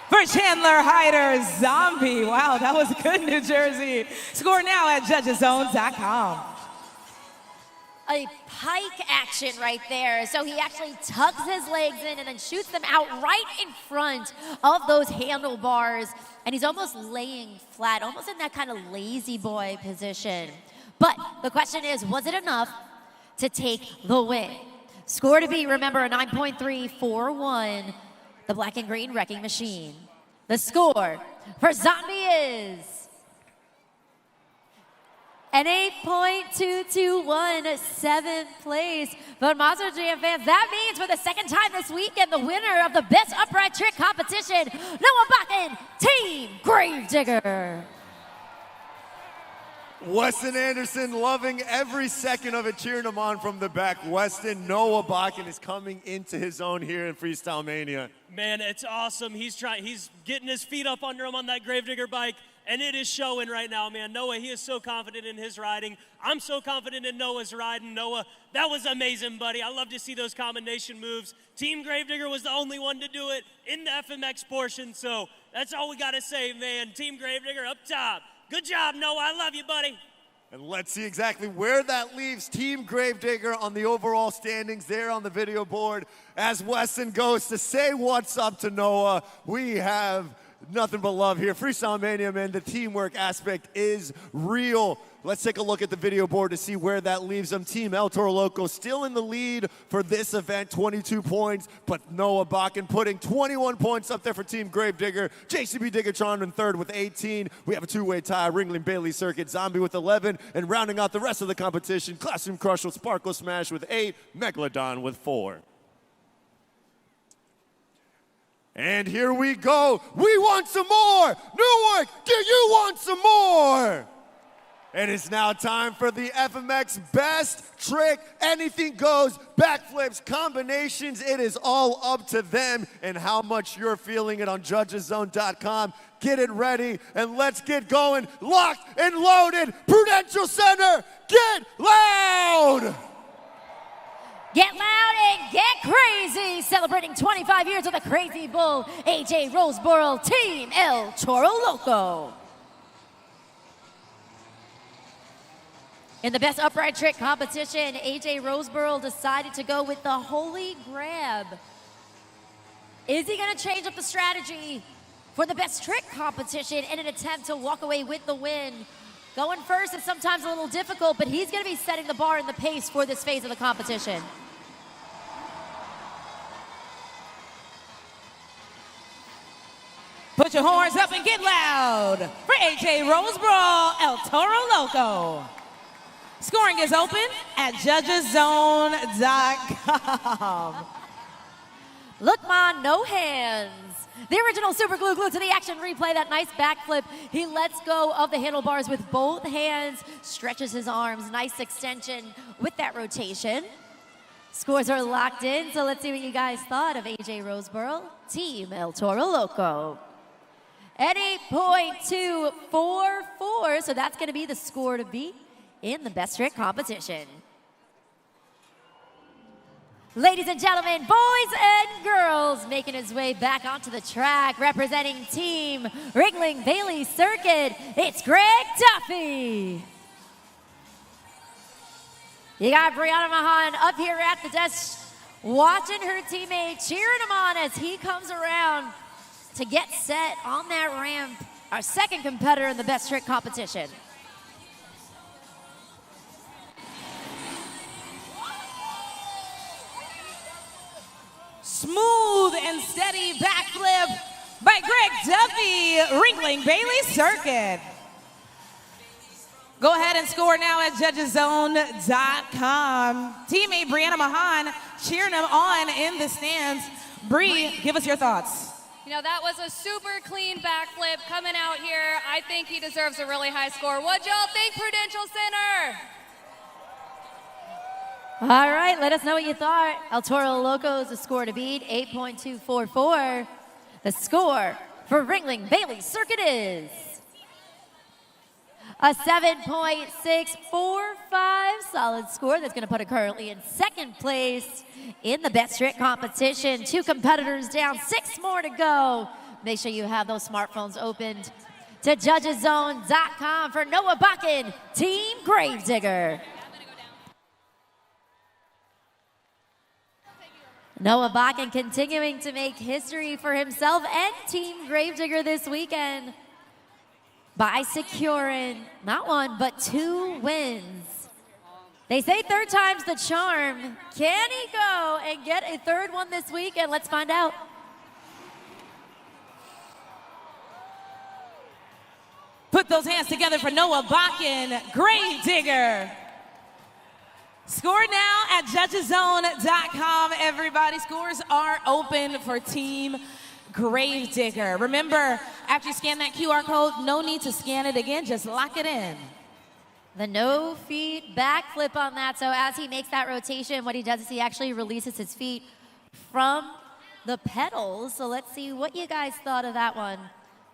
For Chandler Hyder, Zombie. Wow, that was good, New Jersey. Score now at judgeszone.com. A pike action right there. So he actually tucks his legs in and then shoots them out right in front of those handlebars. And he's almost laying flat, almost in that kind of lazy boy position. But the question is, was it enough to take the win? Score to beat, remember, a 9.341, the black and green wrecking machine. The score for Zombie is an 8.221, seventh place. But Monster Jam fans, that means for the second time this weekend, the winner of the best upright trick competition, Noah Bakken, Team Gravedigger. Weston Anderson loving every second of it, cheering him on from the back. Weston, Noah Bakken is coming into his own here in Freestyle Mania. Man, it's awesome. He's getting his feet up under him on that Gravedigger bike, and it is showing right now, man. Noah, he is so confident in his riding. I'm so confident in Noah's riding. Noah, that was amazing, buddy. I love to see those combination moves. Team Gravedigger was the only one to do it in the FMX portion, so that's all we got to say, man. Team Gravedigger up top. Good job, Noah. I love you, buddy. And let's see exactly where that leaves Team Gravedigger on the overall standings there on the video board. As Weston goes to say what's up to Noah, we have nothing but love here. Freestyle Mania, man, the teamwork aspect is real. Let's take a look at the video board to see where that leaves them. Team Toro Loco still in the lead for this event, 22 points, but Noah Bakken putting 21 points up there for Team Gravedigger. JCB Digatron in third with 18. We have a two-way tie, Ringling Bailey Circuit, Zombie with 11, and rounding out the rest of the competition, Classroom Crush with Sparkle Smash with 8, Megalodon with 4. And here we go. We want some more. Newark, do you want some more? It is now time for the FMX Best Trick. Anything goes, backflips, combinations. It is all up to them and how much you're feeling it on judgeszone.com. Get it ready and let's get going. Locked and loaded. Prudential Center, get loud. Get loud and get crazy. Celebrating 25 years of the Crazy Bull, AJ Roseboro, Team Toro Loco. In the best upright trick competition, AJ Roseboro decided to go with the Holy Grab. Is he gonna change up the strategy for the best trick competition in an attempt to walk away with the win? Going first is sometimes a little difficult, but he's gonna be setting the bar and the pace for this phase of the competition. Put your horns up and get loud for AJ Roseboro, Toro Loco. Scoring is open at judgeszone.com. Look, man, no hands. The original super glue to the action replay, that nice backflip. He lets go of the handlebars with both hands, stretches his arms, nice extension with that rotation. Scores are locked in, so let's see what you guys thought of AJ Roseboro, Team Toro Loco. At 8.244, so that's gonna be the score to beat. in the best trick competition. Ladies and gentlemen, boys and girls, making his way back onto the track, representing Team Ringling Bailey Circuit, it's Greg Duffy. You got Brianna Mahan up here at the desk, watching her teammate, cheering him on as he comes around to get set on that ramp, our second competitor in the best trick competition. Smooth and steady backflip by Greg Duffy, Ringling Bailey Circuit. Go ahead and score now at judgeszone.com. Teammate Brianna Mahan cheering him on in the stands. Bree, give us your thoughts. You know, that was a super clean backflip coming out here. I think he deserves a really high score. What'd y'all think, Prudential Center? All right, let us know what you thought. El Toro Loco is the score to beat, 8.244. The score for Ringling Bailey Circuit is a 7.645, solid score that's going to put it currently in second place in the best trick competition. 2 competitors down, 6 more to go. Make sure you have those smartphones opened to judgeszone.com for Noah Bakken, Team Gravedigger. Noah Bakken continuing to make history for himself and Team Gravedigger this weekend by securing not 1, but 2 wins. They say third time's the charm. Can he go and get a third one this weekend? Let's find out. Put those hands together for Noah Bakken, Gravedigger. Score now at judgeszone.com. Everybody, scores are open for Team Gravedigger. Remember, after you scan that QR code, no need to scan it again, just lock it in. The no feet backflip on that. So as he makes that rotation, what he does is he actually releases his feet from the pedals. So let's see what you guys thought of that one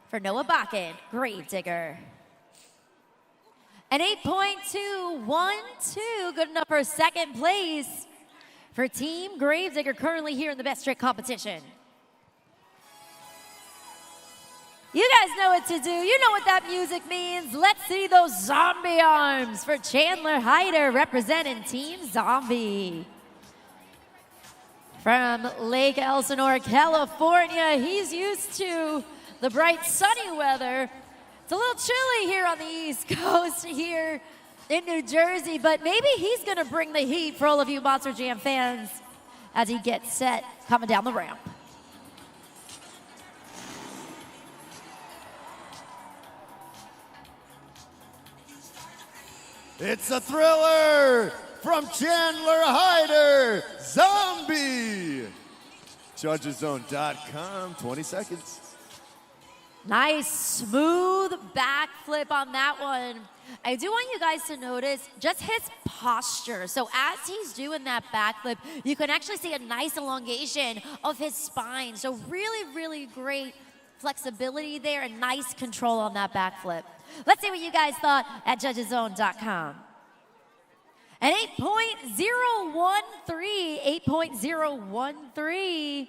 for Noah Bakken, Gravedigger. An 8.212, good enough for second place for Team Gravedigger, currently here in the best trick competition. You guys know what to do. You know what that music means. Let's see those zombie arms for Chandler Hyder, representing Team Zombie. From Lake Elsinore, California, he's used to the bright sunny weather. It's a little chilly here on the East Coast here in New Jersey, but maybe he's gonna bring the heat for all of you Monster Jam fans as he gets set coming down the ramp. It's a thriller from Chandler Hyder, Zombie. Judgeszone.com, 20 seconds. Nice, smooth backflip on that one. I do want you guys to notice just his posture. So as he's doing that backflip, you can actually see a nice elongation of his spine. So really, really great flexibility there and nice control on that backflip. Let's see what you guys thought at judgeszone.com. An 8.013,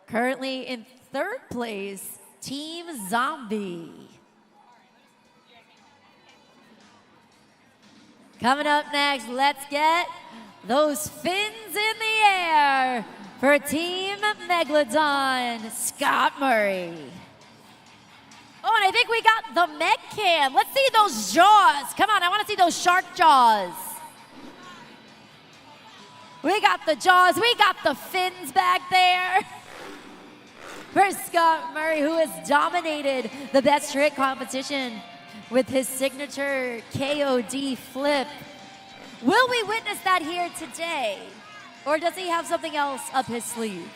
currently in third place, Team Zombie. Coming up next, let's get those fins in the air for Team Megalodon, Scott Murray. Oh, and I think we got the Meg Cam. Let's see those jaws. Come on, I want to see those shark jaws. We got the jaws, we got the fins back there. For Scott Murray, who has dominated the best trick competition with his signature KOD flip. Will we witness that here today? Or does he have something else up his sleeve?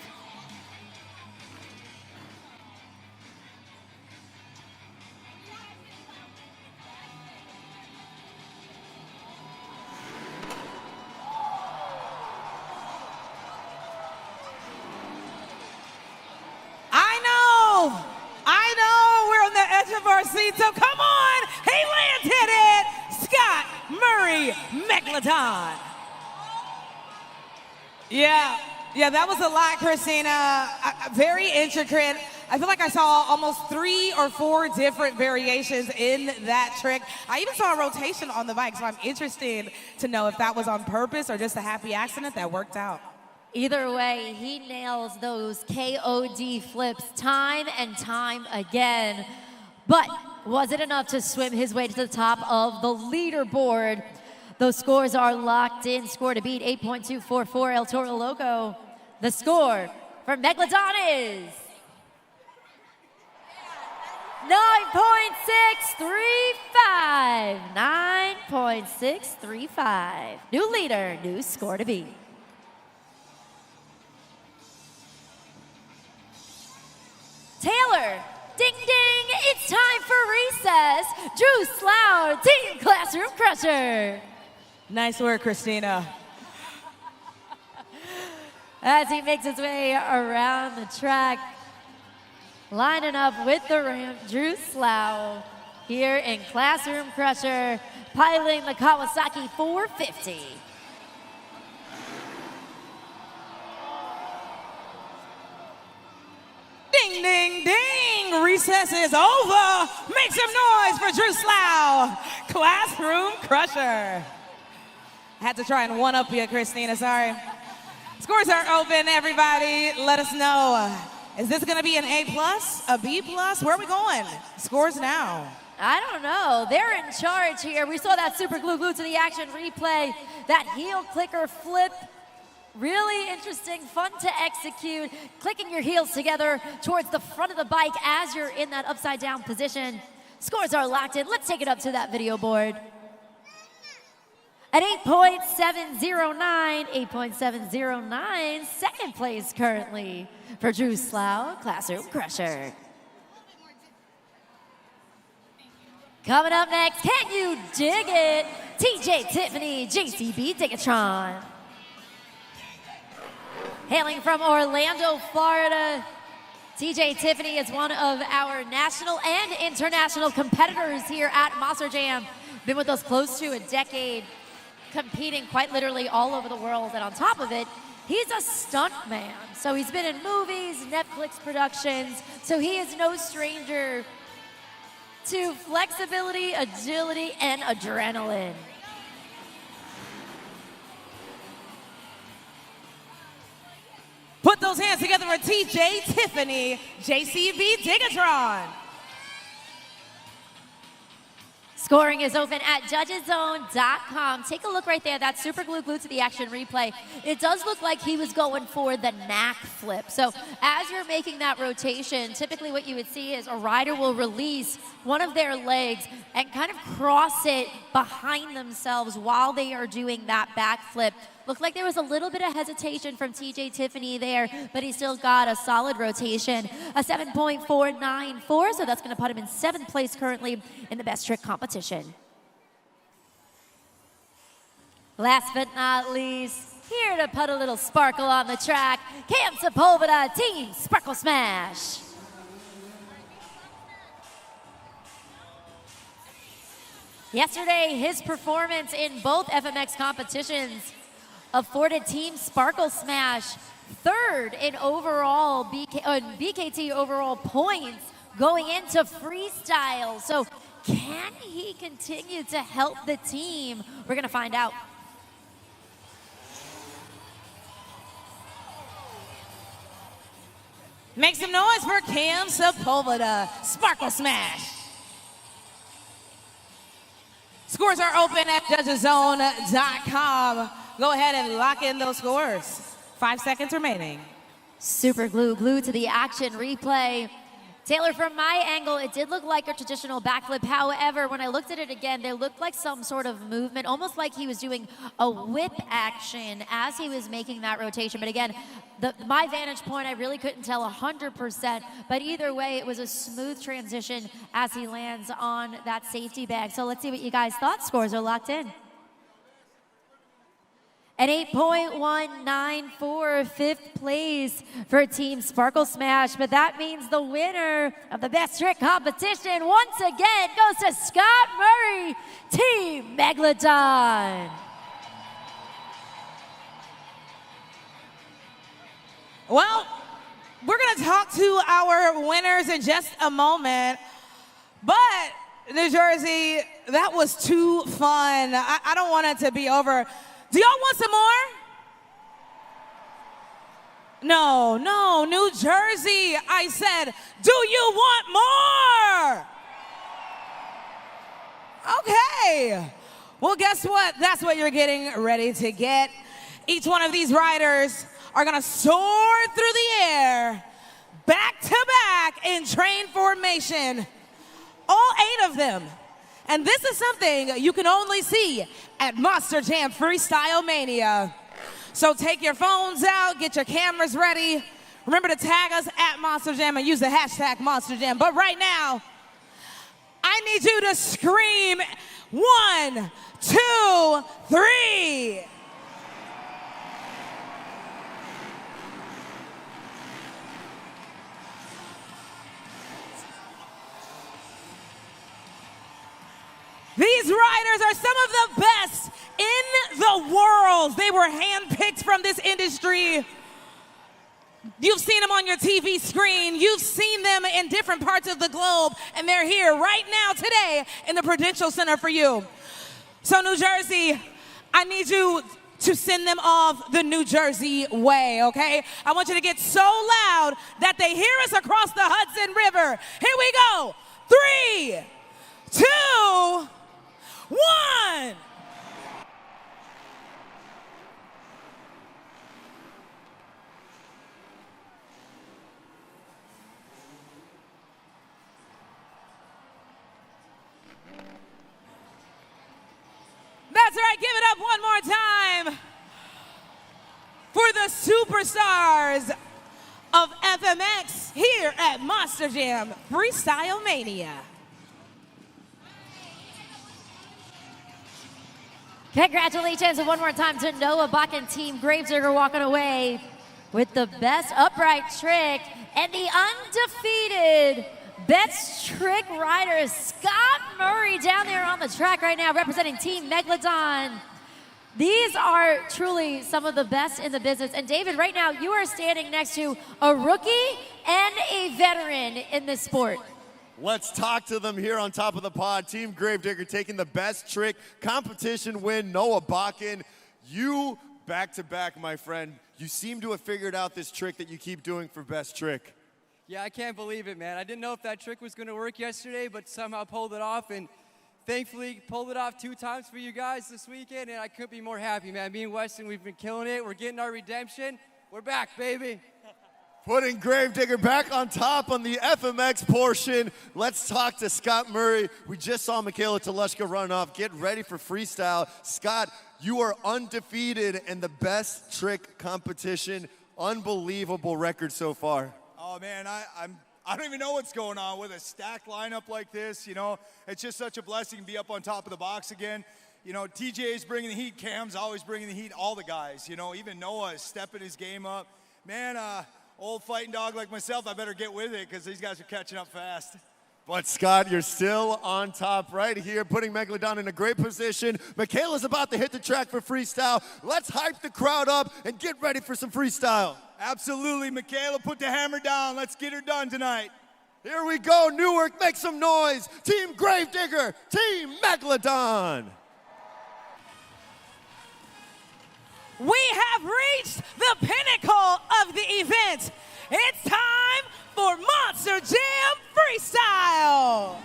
I know, we're on the edge of our seat, so come on, he landed it, Scott Murray. Megalodon. Yeah, that was a lot, Christina. Very intricate. I feel like I saw almost 3 or 4 different variations in that trick. I even saw a rotation on the bike, so I'm interested to know if that was on purpose or just a happy accident that worked out. Either way, he nails those KOD flips time and time again. But was it enough to swim his way to the top of the leaderboard? Those scores are locked in. Score to beat 8.244 El Toro Loco. The score for Megalodon is 9.635. 9.635. New leader, new score to beat. Taylor, ding ding, it's time for recess. Drew Slough, Team Classroom Crusher. Nice work, Christina. As he makes his way around the track, lining up with the ramp, Drew Slough here in Classroom Crusher, piloting the Kawasaki 450. Ding, ding, ding! Recess is over! Make some noise for Drew Slough, Classroom Crusher. I had to try and one-up you, Christina, sorry. Scores are open, everybody. Let us know. Is this gonna be an A+, a B+? Where are we going? Scores now. I don't know. They're in charge here. We saw that super glue to the action replay, that heel clicker flip. Really interesting, fun to execute. Clicking your heels together towards the front of the bike as you're in that upside down position. Scores are locked in. Let's take it up to that video board. At 8.709, second place currently for Drew Slough, Classroom Crusher. Coming up next, can you dig it? TJ Tiffany, JCB Digatron. Hailing from Orlando, Florida, TJ Tiffany is one of our national and international competitors here at Monster Jam. Been with us close to a decade, competing quite literally all over the world. And on top of it, he's a stunt man. So he's been in movies, Netflix productions, so he is no stranger to flexibility, agility, and adrenaline. Put those hands together for TJ Tiffany, JCB Digatron. Scoring is open at judgeszone.com. Take a look right there, that super glue to the action replay. It does look like he was going for the knack flip. So as you're making that rotation, typically what you would see is a rider will release one of their legs and kind of cross it behind themselves while they are doing that back flip. Looked like there was a little bit of hesitation from TJ Tiffany there, but he still got a solid rotation, a 7.494, so that's going to put him in 7th place currently in the best trick competition. Last but not least, here to put a little sparkle on the track, Cam Sepulveda, Team Sparkle Smash. Yesterday, his performance in both FMX competitions afforded Team Sparkle Smash 3rd in overall BKT overall points going into Freestyle. So can he continue to help the team? We're going to find out. Make some noise for Cam Sepulveda, Sparkle Smash. Scores are open at judgeszone.com. Go ahead and lock in those scores. 5 seconds remaining. Super glue to the action replay. Taylor, from my angle, it did look like a traditional backflip. However, when I looked at it again, there looked like some sort of movement, almost like he was doing a whip action as he was making that rotation. But again, my vantage point, I really couldn't tell 100%. But either way, it was a smooth transition as he lands on that safety bag. So let's see what you guys thought. Scores are locked in. An 8.19 for fifth place for Team Sparkle Smash, but that means the winner of the best trick competition once again goes to Scott Murray, Team Megalodon. Well, we're gonna talk to our winners in just a moment, but New Jersey, that was too fun. I don't want it to be over. Do y'all want some more? No, New Jersey, I said, do you want more? Okay. Well, guess what? That's what you're getting ready to get. Each one of these riders are gonna soar through the air, back to back in train formation. All 8 of them. And this is something you can only see at Monster Jam Freestyle Mania. So take your phones out, get your cameras ready. Remember to tag us at Monster Jam and use the hashtag Monster Jam. But right now, I need you to scream 1, 2, 3. These riders are some of the best in the world. They were handpicked from this industry. You've seen them on your TV screen. You've seen them in different parts of the globe, and they're here right now today in the Prudential Center for you. So New Jersey, I need you to send them off the New Jersey way, okay? I want you to get so loud that they hear us across the Hudson River. Here we go. 3, 2, 1. That's right, give it up one more time for the superstars of FMX here at Monster Jam Freestyle Mania. Congratulations one more time to Noah Bach and Team Gravedigger walking away with the best upright trick and the undefeated best trick rider, Scott Murray, down there on the track right now representing Team Megalodon. These are truly some of the best in the business. And David, right now you are standing next to a rookie and a veteran in this sport. Let's talk to them here on top of the pod. Team Gravedigger taking the best trick competition win. Noah Bakken, you back-to-back, my friend. You seem to have figured out this trick that you keep doing for best trick. Yeah, I can't believe it, man. I didn't know if that trick was going to work yesterday, but somehow pulled it off, and thankfully pulled it off 2 times for you guys this weekend, and I couldn't be more happy, man. Me and Weston, we've been killing it. We're getting our redemption. We're back, baby. Putting Gravedigger back on top on the FMX portion. Let's talk to Scott Murray. We just saw Michaela Teleschka run off. Get ready for freestyle. Scott, you are undefeated in the best trick competition. Unbelievable record so far. Oh man, I don't even know what's going on with a stacked lineup like this. You know, it's just such a blessing to be up on top of the box again. You know, TJ's bringing the heat, Cam's always bringing the heat, all the guys. You know, even Noah is stepping his game up. Man, old fighting dog like myself, I better get with it because these guys are catching up fast. But Scott, you're still on top right here, putting Megalodon in a great position. Michaela's about to hit the track for freestyle. Let's hype the crowd up and get ready for some freestyle. Absolutely, Michaela, put the hammer down. Let's get her done tonight. Here we go, Newark, make some noise. Team Gravedigger, Team Megalodon. We have reached the pinnacle of the event. It's time for Monster Jam Freestyle.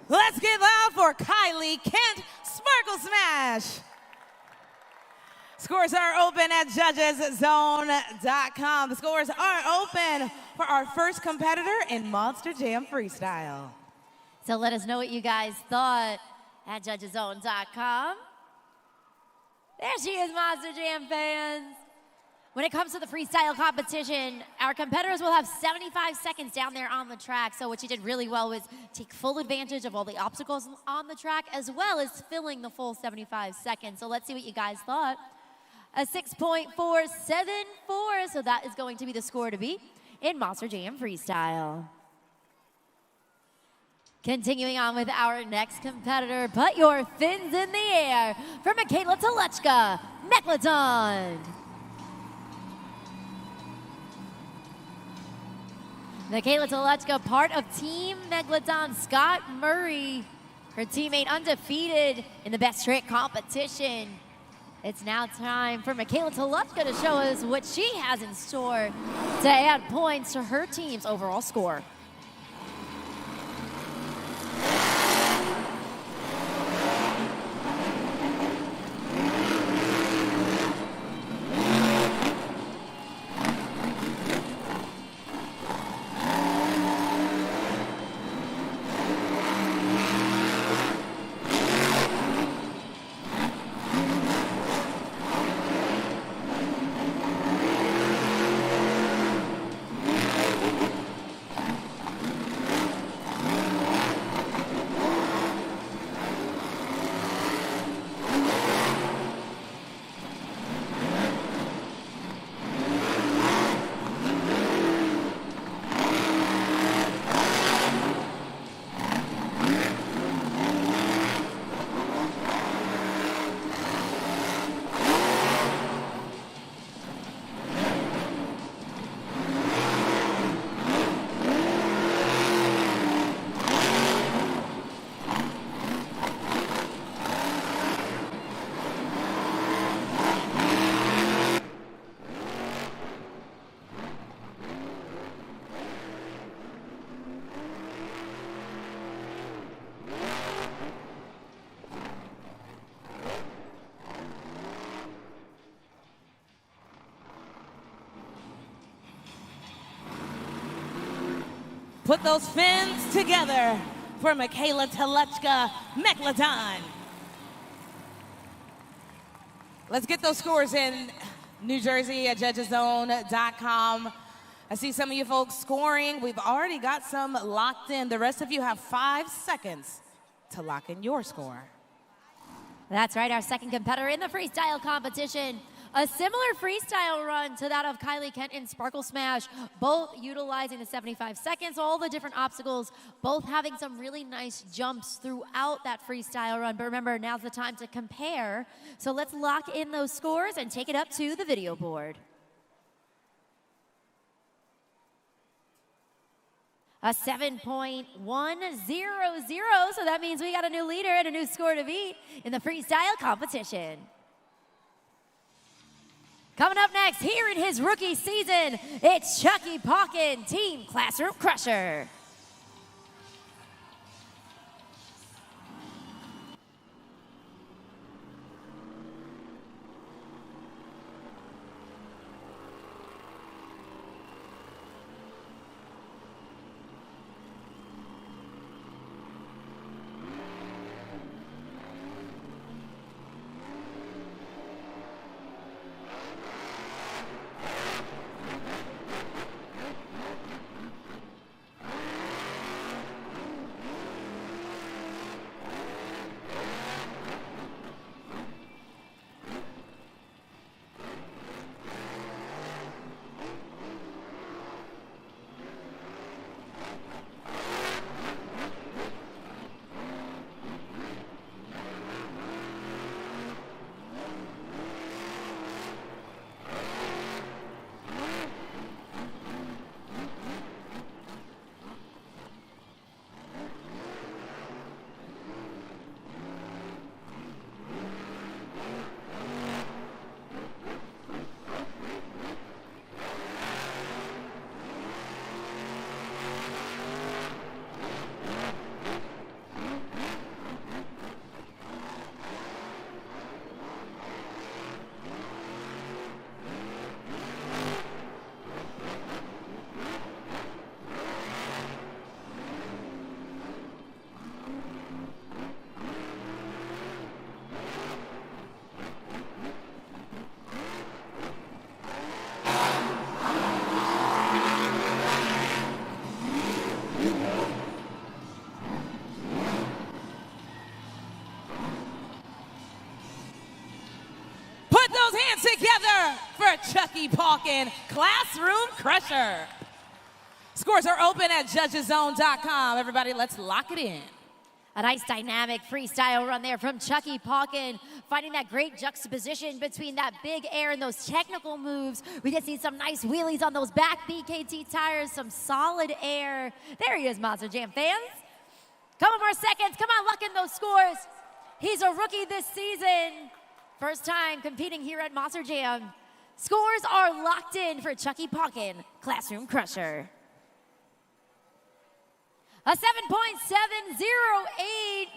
Let's give loud for Kylie Kent Sparkle Smash. Scores are open at judgeszone.com. The scores are open for our first competitor in Monster Jam Freestyle. So let us know what you guys thought at judgeszone.com. There she is, Monster Jam fans. When it comes to the freestyle competition, our competitors will have 75 seconds down there on the track. So what she did really well was take full advantage of all the obstacles on the track, as well as filling the full 75 seconds. So let's see what you guys thought. A 6.474, so that is going to be the score to beat in Monster Jam Freestyle. Continuing on with our next competitor, put your fins in the air for Michaela Telechka, Megalodon. Michaela Telechka, part of Team Megalodon. Scott Murray, her teammate, undefeated in the best trick competition. It's now time for Michaela Telechka to show us what she has in store to add points to her team's overall score. Put those fins together for Michaela Telechka, Megalodon. Let's get those scores in New Jersey at judgeszone.com. I see some of you folks scoring. We've already got some locked in. The rest of you have 5 seconds to lock in your score. That's right, our second competitor in the freestyle competition. A similar freestyle run to that of Kylie Kent in Sparkle Smash, both utilizing the 75 seconds, all the different obstacles, both having some really nice jumps throughout that freestyle run. But remember, now's the time to compare. So let's lock in those scores and take it up to the video board. A 7.100, so that means we got a new leader and a new score to beat in the freestyle competition. Coming up next, here in his rookie season, it's Chucky Pauken, Team Classroom Crusher. for Chucky Palkin, Classroom Crusher. Scores are open at judgeszone.com. Everybody, let's lock it in. A nice dynamic freestyle run there from Chucky Palkin, finding that great juxtaposition between that big air and those technical moves. We did see some nice wheelies on those back BKT tires, some solid air. There he is, Monster Jam fans. Couple more seconds, come on, lock in those scores. He's a rookie this season. First time competing here at Monster Jam. Scores are locked in for Chucky Palkin, Classroom Crusher. A 7.708,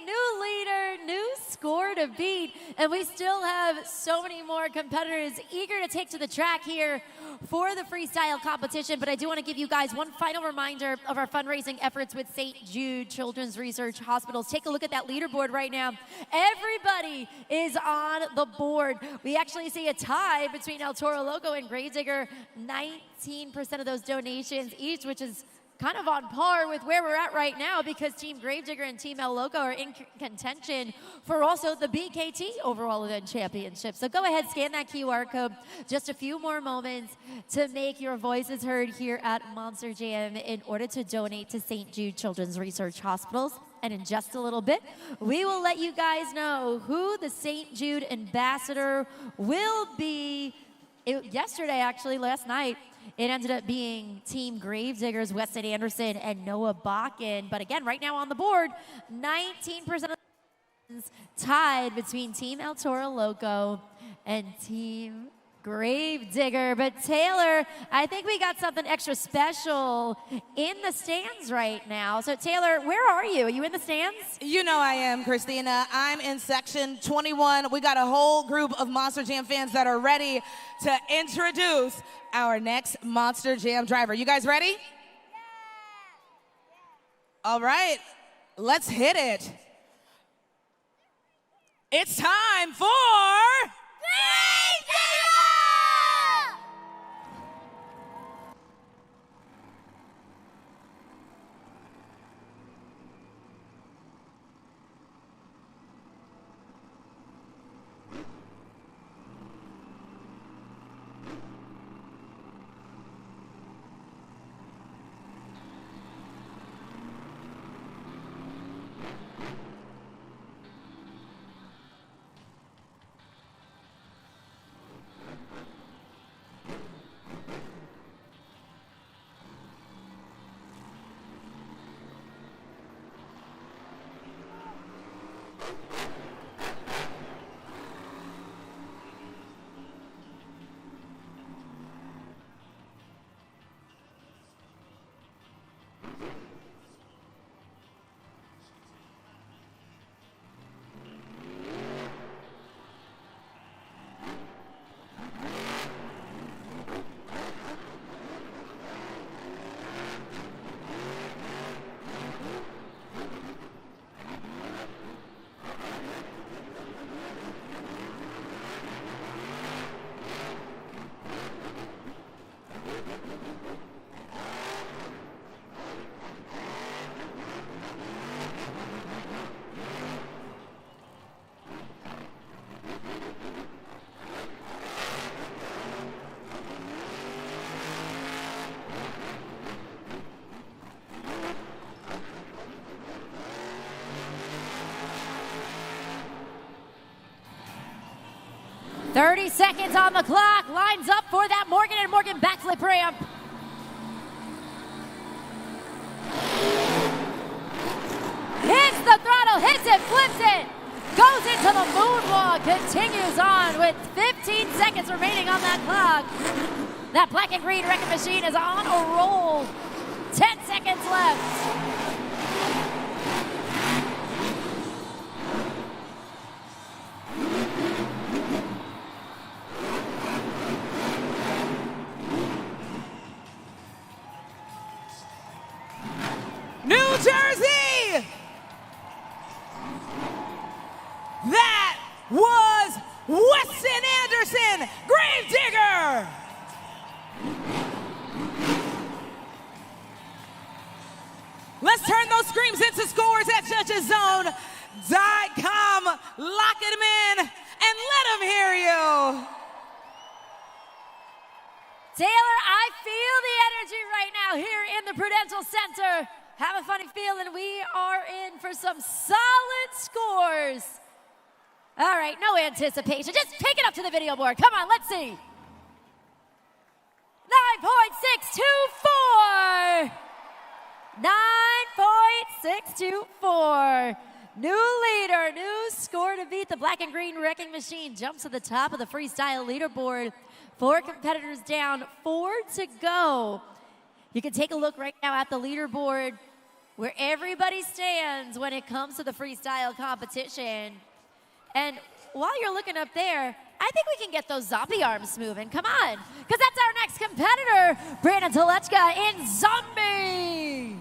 new leader, new score to beat. And we still have so many more competitors eager to take to the track here for the freestyle competition. But I do want to give you guys one final reminder of our fundraising efforts with St. Jude Children's Research Hospitals. Take a look at that leaderboard right now. Everybody is on the board. We actually see a tie between El Toro Loco and Gravedigger. 19% of those donations each, which is kind of on par with where we're at right now, because Team Gravedigger and Team El Loco are in contention for also the BKT overall event championship. So go ahead, scan that QR code. Just a few more moments to make your voices heard here at Monster Jam in order to donate to St. Jude Children's Research Hospitals. And in just a little bit, we will let you guys know who the St. Jude ambassador will be. Yesterday, actually, last night, it ended up being Team Gravediggers, Weston Anderson, and Noah Bakken. But again, right now on the board, 19% of the tied between Team El Toro Loco and Team Gravedigger. But Taylor, I think we got something extra special in the stands right now. So Taylor, where are you? Are you in the stands? You know I am, Christina. I'm in section 21. We got a whole group of Monster Jam fans that are ready to introduce our next Monster Jam driver. You guys ready? Yeah. All right, let's hit it. It's time for... .30 seconds on the clock. Lines up for that Morgan & Morgan backflip ramp. Hits the throttle, hits it, flips it. Goes into the moonwalk, continues on with 15 seconds remaining on that clock. That black and green wrecking machine is on a roll. 10 seconds left. New Jersey! That was Weston Anderson, Gravedigger! Let's turn those screams into scores at judgeszone.com. Lock them in and let them hear you. Taylor, I feel the energy right now here in the Prudential Center. Have a funny feeling we are in for some solid scores. All right, no anticipation. Just take it up to the video board. Come on, let's see. 9.624. 9.624. New leader, new score to beat. The black and green wrecking machine jumps to the top of the freestyle leaderboard. 4 competitors down, 4 to go. You can take a look right now at the leaderboard where everybody stands when it comes to the freestyle competition. And while you're looking up there, I think we can get those zombie arms moving. Come on, because that's our next competitor, Brandon Telechka in Zombie.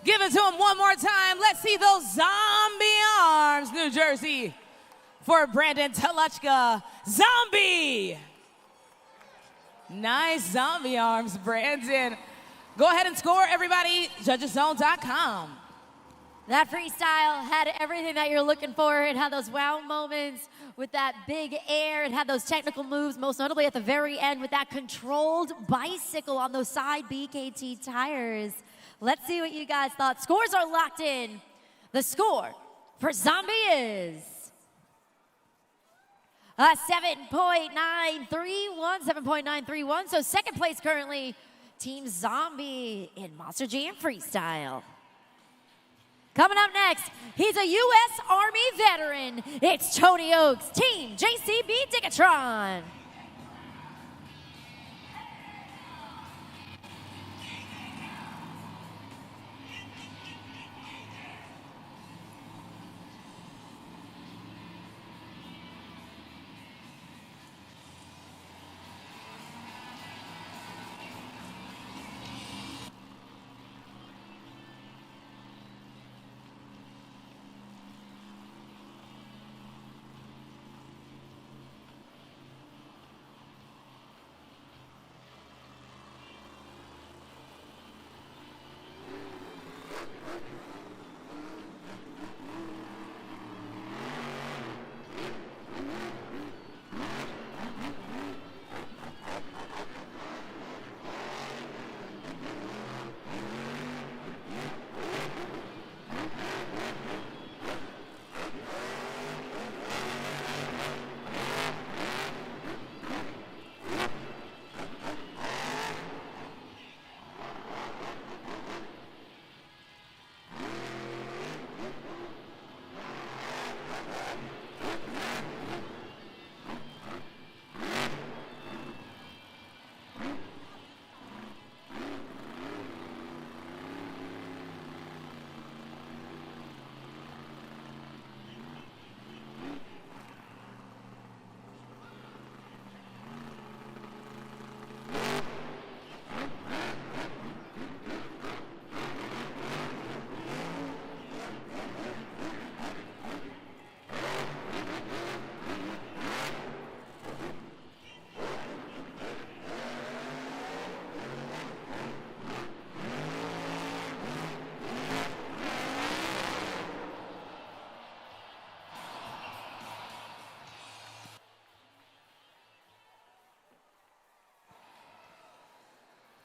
Give it to him one more time. Let's see those zombie arms, New Jersey, for Brandon Telechka. Zombie. Nice zombie arms, Brandon. Go ahead and score, everybody. Judgeszone.com. That freestyle had everything that you're looking for. It had those wow moments with that big air. It had those technical moves, most notably at the very end with that controlled bicycle on those side BKT tires. Let's see what you guys thought. Scores are locked in. The score for Zombie is a 7.931. So second place currently, Team Zombie in Monster Jam Freestyle. Coming up next, he's a U.S. Army veteran. It's Tony Oaks, Team JCB Digatron.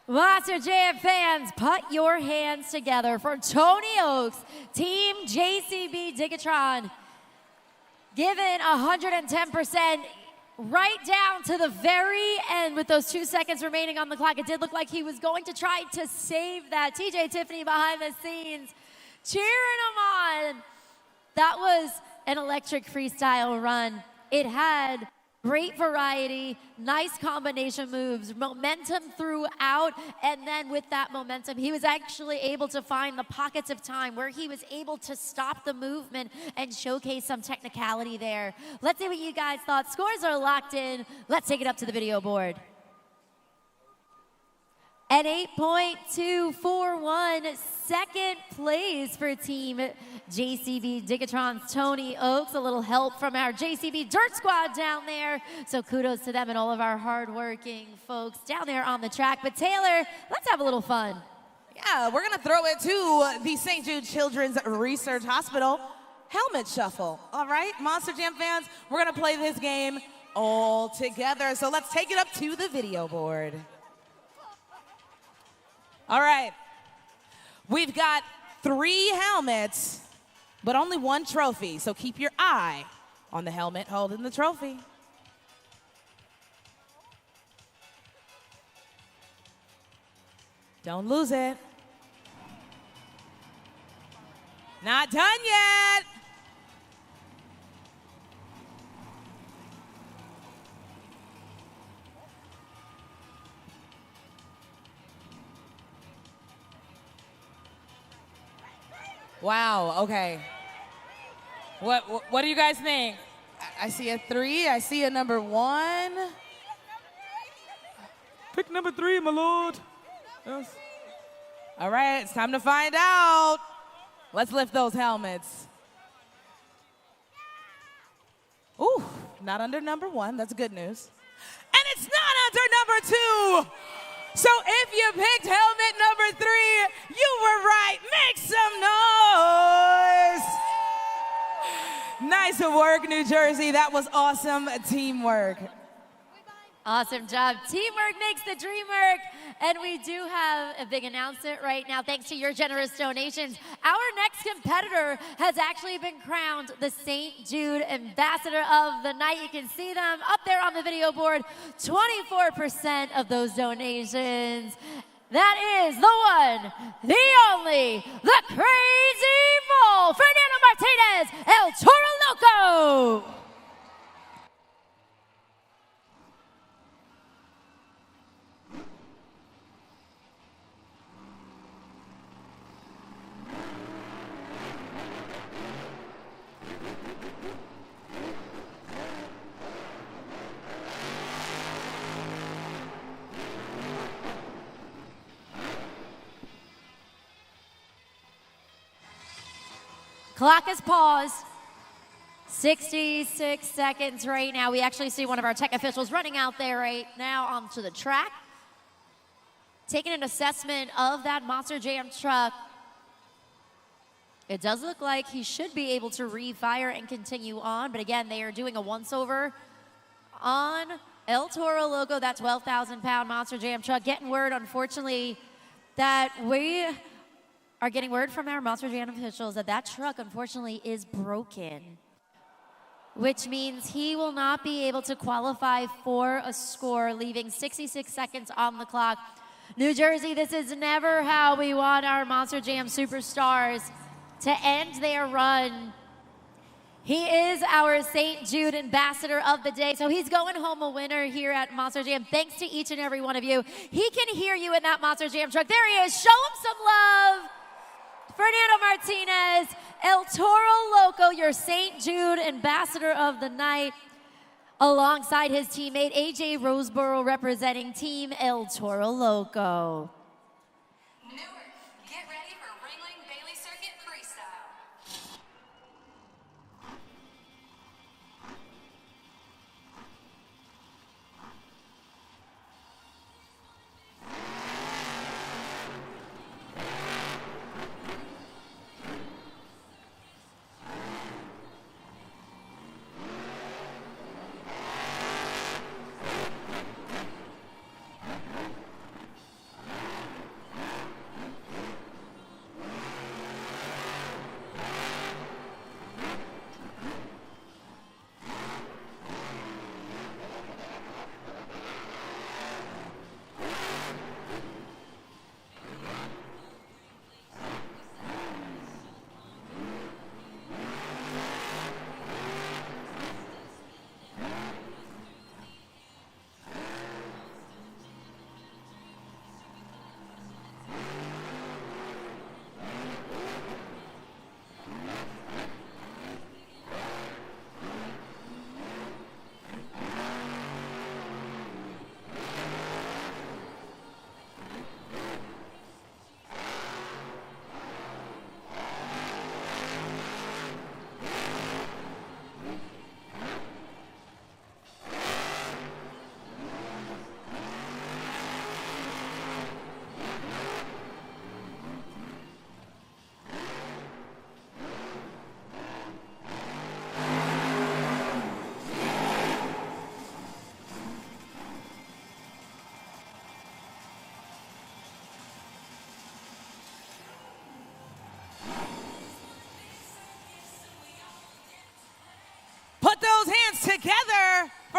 Monster Jam fans, put your hands together for Tony Oaks, Team JCB Digatron. Given 110%, right down to the very end with those 2 seconds remaining on the clock. It did look like he was going to try to save that. TJ Tiffany behind the scenes, cheering him on. That was an electric freestyle run. It had great variety, nice combination moves, momentum throughout, and then with that momentum, he was actually able to find the pockets of time where he was able to stop the movement and showcase some technicality there. Let's see what you guys thought. Scores are locked in. Let's take it up to the video board. At 8.241, second place for Team JCB Digatron's Tony Oaks. A little help from our JCB Dirt Squad down there. So kudos to them and all of our hardworking folks down there on the track. But Taylor, let's have a little fun. Yeah, we're gonna throw it to the St. Jude Children's Research Hospital helmet shuffle. All right, Monster Jam fans, we're gonna play this game all together. So let's take it up to the video board. All right, we've got 3 helmets, but only 1 trophy. So keep your eye on the helmet holding the trophy. Don't lose it. Not done yet. Wow, okay. What do you guys think? I see a 3, I see a number 1. Pick number 3, my lord. Yes. All right, it's time to find out. Let's lift those helmets. Ooh, not under number 1, that's good news. And it's not under number 2. So if you picked helmet number 3, you were right. Make some noise. Nice work, New Jersey. That was awesome teamwork. Awesome job. Teamwork makes the dream work. And we do have a big announcement right now, thanks to your generous donations. Our next competitor has actually been crowned the St. Jude Ambassador of the Night. You can see them up there on the video board. 24% of those donations. That is the one, the only, the Crazy Bull, Fernando Martinez, El Toro Loco. Clock is paused. 66 seconds right now. We actually see one of our tech officials running out there right now onto the track, taking an assessment of that Monster Jam truck. It does look like he should be able to refire and continue on, but again, they are doing a once-over on El Toro Loco, that 12,000-pound Monster Jam truck. Getting word, unfortunately, that we are getting word from our Monster Jam officials that that truck, unfortunately, is broken, which means he will not be able to qualify for a score, leaving 66 seconds on the clock. New Jersey, this is never how we want our Monster Jam superstars to end their run. He is our St. Jude Ambassador of the Day, so he's going home a winner here at Monster Jam. Thanks to each and every one of you. He can hear you in that Monster Jam truck. There he is. Show him some love. Fernando Martinez, El Toro Loco, your St. Jude Ambassador of the Night, alongside his teammate AJ Roseboro representing Team El Toro Loco. Newark, get ready for Ringling Bailey Circuit Freestyle.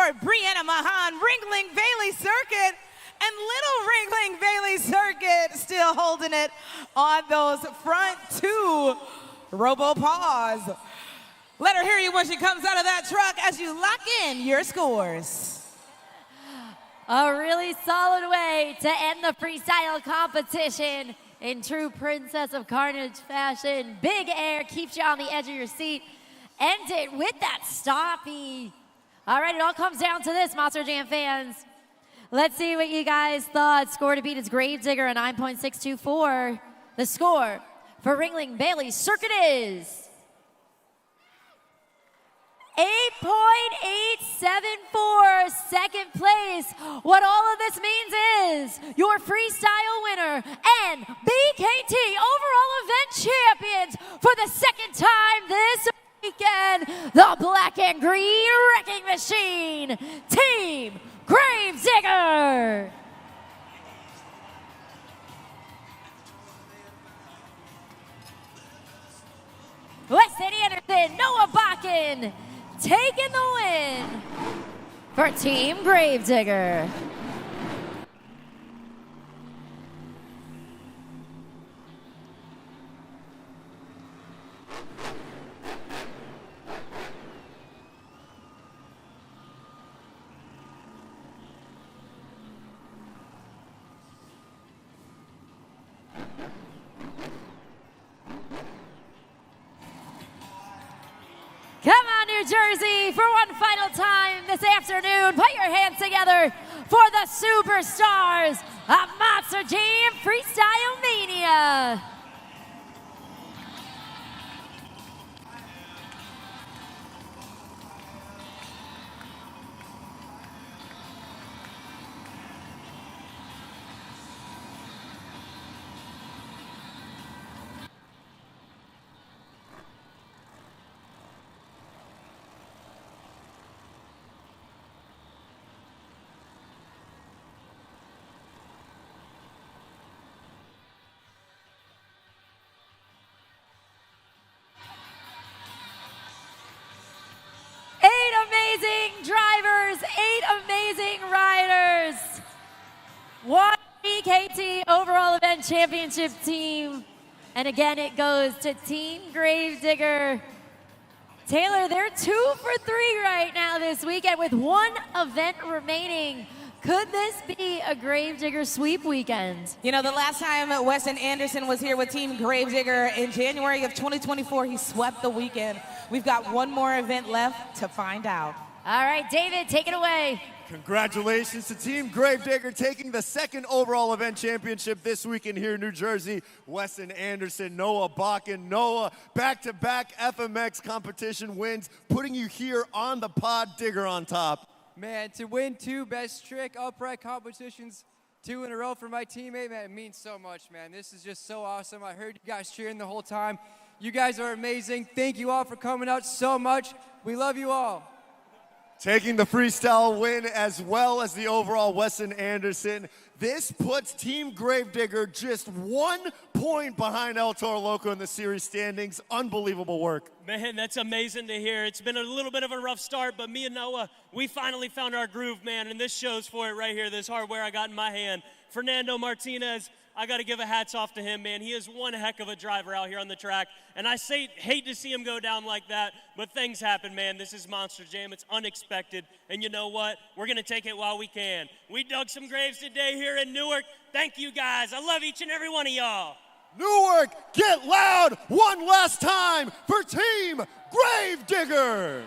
for Brianna Mahan, Ringling Bailey Circuit. And little Ringling Bailey Circuit still holding it on those front two robo-paws. Let her hear you when she comes out of that truck as you lock in your scores. A really solid way to end the freestyle competition in true Princess of Carnage fashion. Big air keeps you on the edge of your seat. End it with that stoppie. All right, it all comes down to this, Monster Jam fans. Let's see what you guys thought. Score to beat is Gravedigger at 9.624. The score for Ringling Bailey Circuit is 8.874, second place. What all of this means is your freestyle winner and BKT overall event champions for the second time this weekend, the Black and Green Wrecking Machine, Team Gravedigger. Weston Anderson, Noah Bakken, taking the win for Team Gravedigger. Come on, New Jersey, for one final time this afternoon. Put your hands together for the superstars of Monster Jam Freestyle Mania. Amazing drivers, 8 amazing riders. One BKT overall event championship team. And again, it goes to Team Gravedigger. Taylor, they're 2 for 3 right now this weekend with one event remaining. Could this be a Gravedigger sweep weekend? You know, the last time Weston Anderson was here with Team Gravedigger in January of 2024, he swept the weekend. We've got one more event left to find out. All right, David, take it away. Congratulations to Team Gravedigger taking the second overall event championship this weekend here in New Jersey. Weston Anderson, Noah Bakken. Noah, back-to-back FMX competition wins, putting you here on the pod, Digger on top. Man, to win 2 best trick upright competitions, 2 in a row for my teammate, man, it means so much, man. This is just so awesome. I heard you guys cheering the whole time. You guys are amazing. Thank you all for coming out so much. We love you all. Taking the freestyle win as well as the overall Weston Anderson. This puts Team Gravedigger just 1 point behind El Toro Loco in the series standings. Unbelievable work. Man, that's amazing to hear. It's been a little bit of a rough start, but me and Noah, we finally found our groove, man, and this shows for it right here, this hardware I got in my hand. Fernando Martinez, I got to give a hats off to him, man. He is one heck of a driver out here on the track. And I hate to see him go down like that, but things happen, man. This is Monster Jam. It's unexpected. And you know what? We're going to take it while we can. We dug some graves today here in Newark. Thank you, guys. I love each and every one of y'all. Newark, get loud one last time for Team Gravedigger.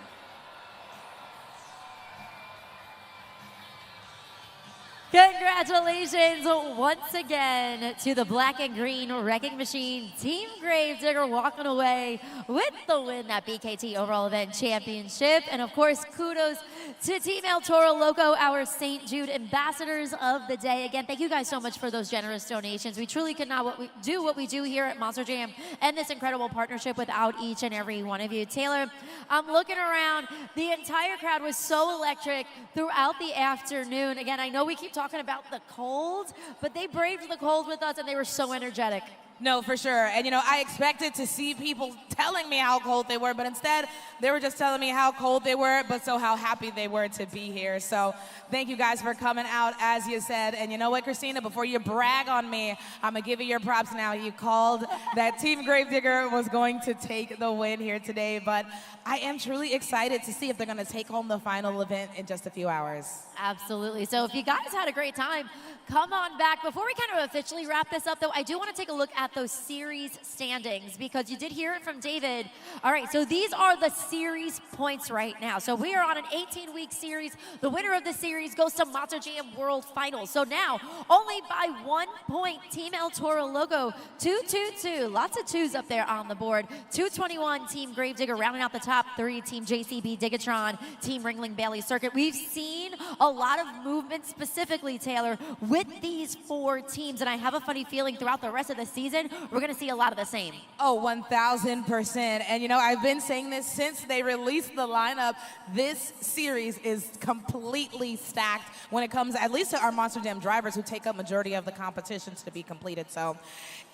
Congratulations once again to the Black and Green Wrecking Machine. Team Gravedigger walking away with the win, that BKT overall event championship. And of course, kudos to Team El Toro Loco, our St. Jude ambassadors of the day. Again, thank you guys so much for those generous donations. We truly could not do what we do here at Monster Jam and this incredible partnership without each and every one of you. Taylor, I'm looking around. The entire crowd was so electric throughout the afternoon. Again, I know we keep talking about the cold, but they braved the cold with us and they were so energetic. No, for sure. And you know, I expected to see people telling me how cold they were, but instead they were just telling me how cold they were, but so how happy they were to be here. So thank you guys for coming out, as you said. And you know what, Christina, before you brag on me, I'm gonna give you your props now. You called that Team Gravedigger was going to take the win here today, but I am truly excited to see if they're gonna take home the final event in just a few hours. Absolutely. So if you guys had a great time, come on back. Before we kind of officially wrap this up, though, I do want to take a look at those series standings because you did hear it from David. All right, so these are the series points right now. So we are on an 18-week series. The winner of the series goes to Monster Jam World Finals. So now, only by 1 point, Team El Toro Loco, 2-2-2. Lots of twos up there on the board. 221, Team Gravedigger, rounding out the top three. Team JCB Digatron, Team Ringling Bailey Circuit. We've seen a lot of movement specifically, Taylor, with these four teams, and I have a funny feeling throughout the rest of the season, we're gonna see a lot of the same. Oh, 1000%. And you know, I've been saying this since they released the lineup. This series is completely stacked when it comes, at least to our Monster Jam drivers who take up majority of the competitions to be completed. So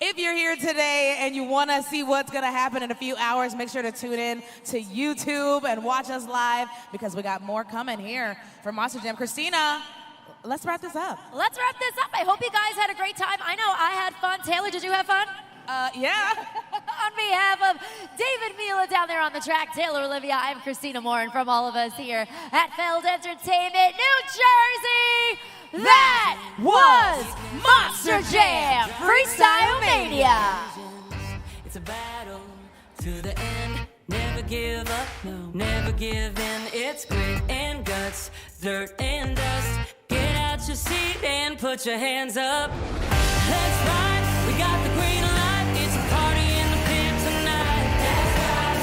if you're here today and you wanna see what's gonna happen in a few hours, make sure to tune in to YouTube and watch us live because we got more coming here for Monster Jam. Christina, let's wrap this up. Let's wrap this up. I hope you guys had a great time. I know I had fun. Taylor, did you have fun? Yeah. On behalf of David Mila down there on the track, Taylor Olivia, I'm Christina Moore, and from all of us here at Feld Entertainment, New Jersey, that was Monster Jam Freestyle Mania. It's a battle to the end. Never give up, no, never give in. It's grit and guts, dirt and dust. Get out your seat and put your hands up. That's right, we got the green light. It's a party in the pit tonight. That's right,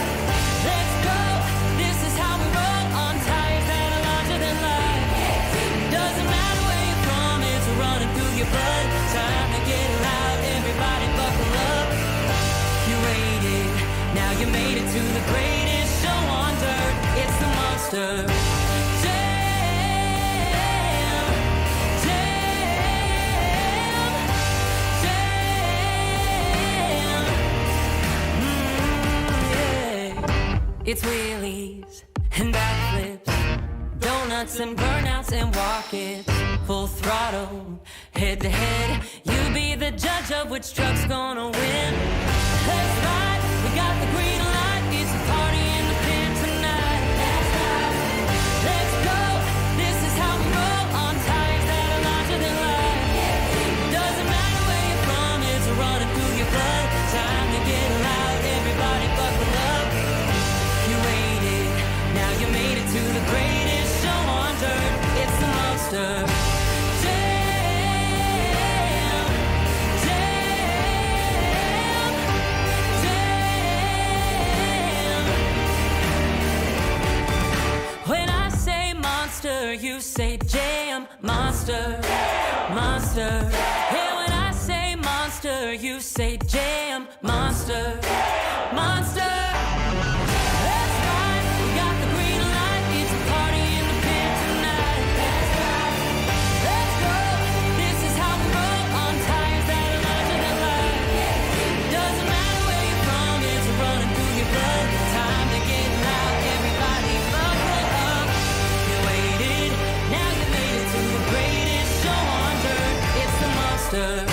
let's go. This is how we roll on tires that are larger than life. Doesn't matter where you're from, it's running through your blood. Time to get loud, everybody buckle up. You waited, now you made it to the greatest show on dirt. It's the Monster Jam, Jam, Jam. Yeah. It's wheelies and backflips, donuts and burnouts and walk-its. Full throttle, head to head. You be the judge of which truck's gonna win. That's right, we got the green light. It's a party in the pit tonight. That's right, let's go. This is how we roll on tires that are larger than life. Doesn't matter where you're from, it's running through your blood. Time to get loud, everybody buckle up. You waited, now you made it to the greatest show on dirt. It's the Monster Jam, Jam, Jam. When I say monster, you say jam. Monster, monster. Hey, when I say monster, you say jam. Monster, monster. That's right, we got the green light. It's a party in the pit tonight. That's right, let's go. This is how we roll on tires that are larger than life. Doesn't matter where you're from, it's running through your blood. Time to get loud, everybody buckle up. You waited, now you made it to the greatest show on dirt. It's the Monster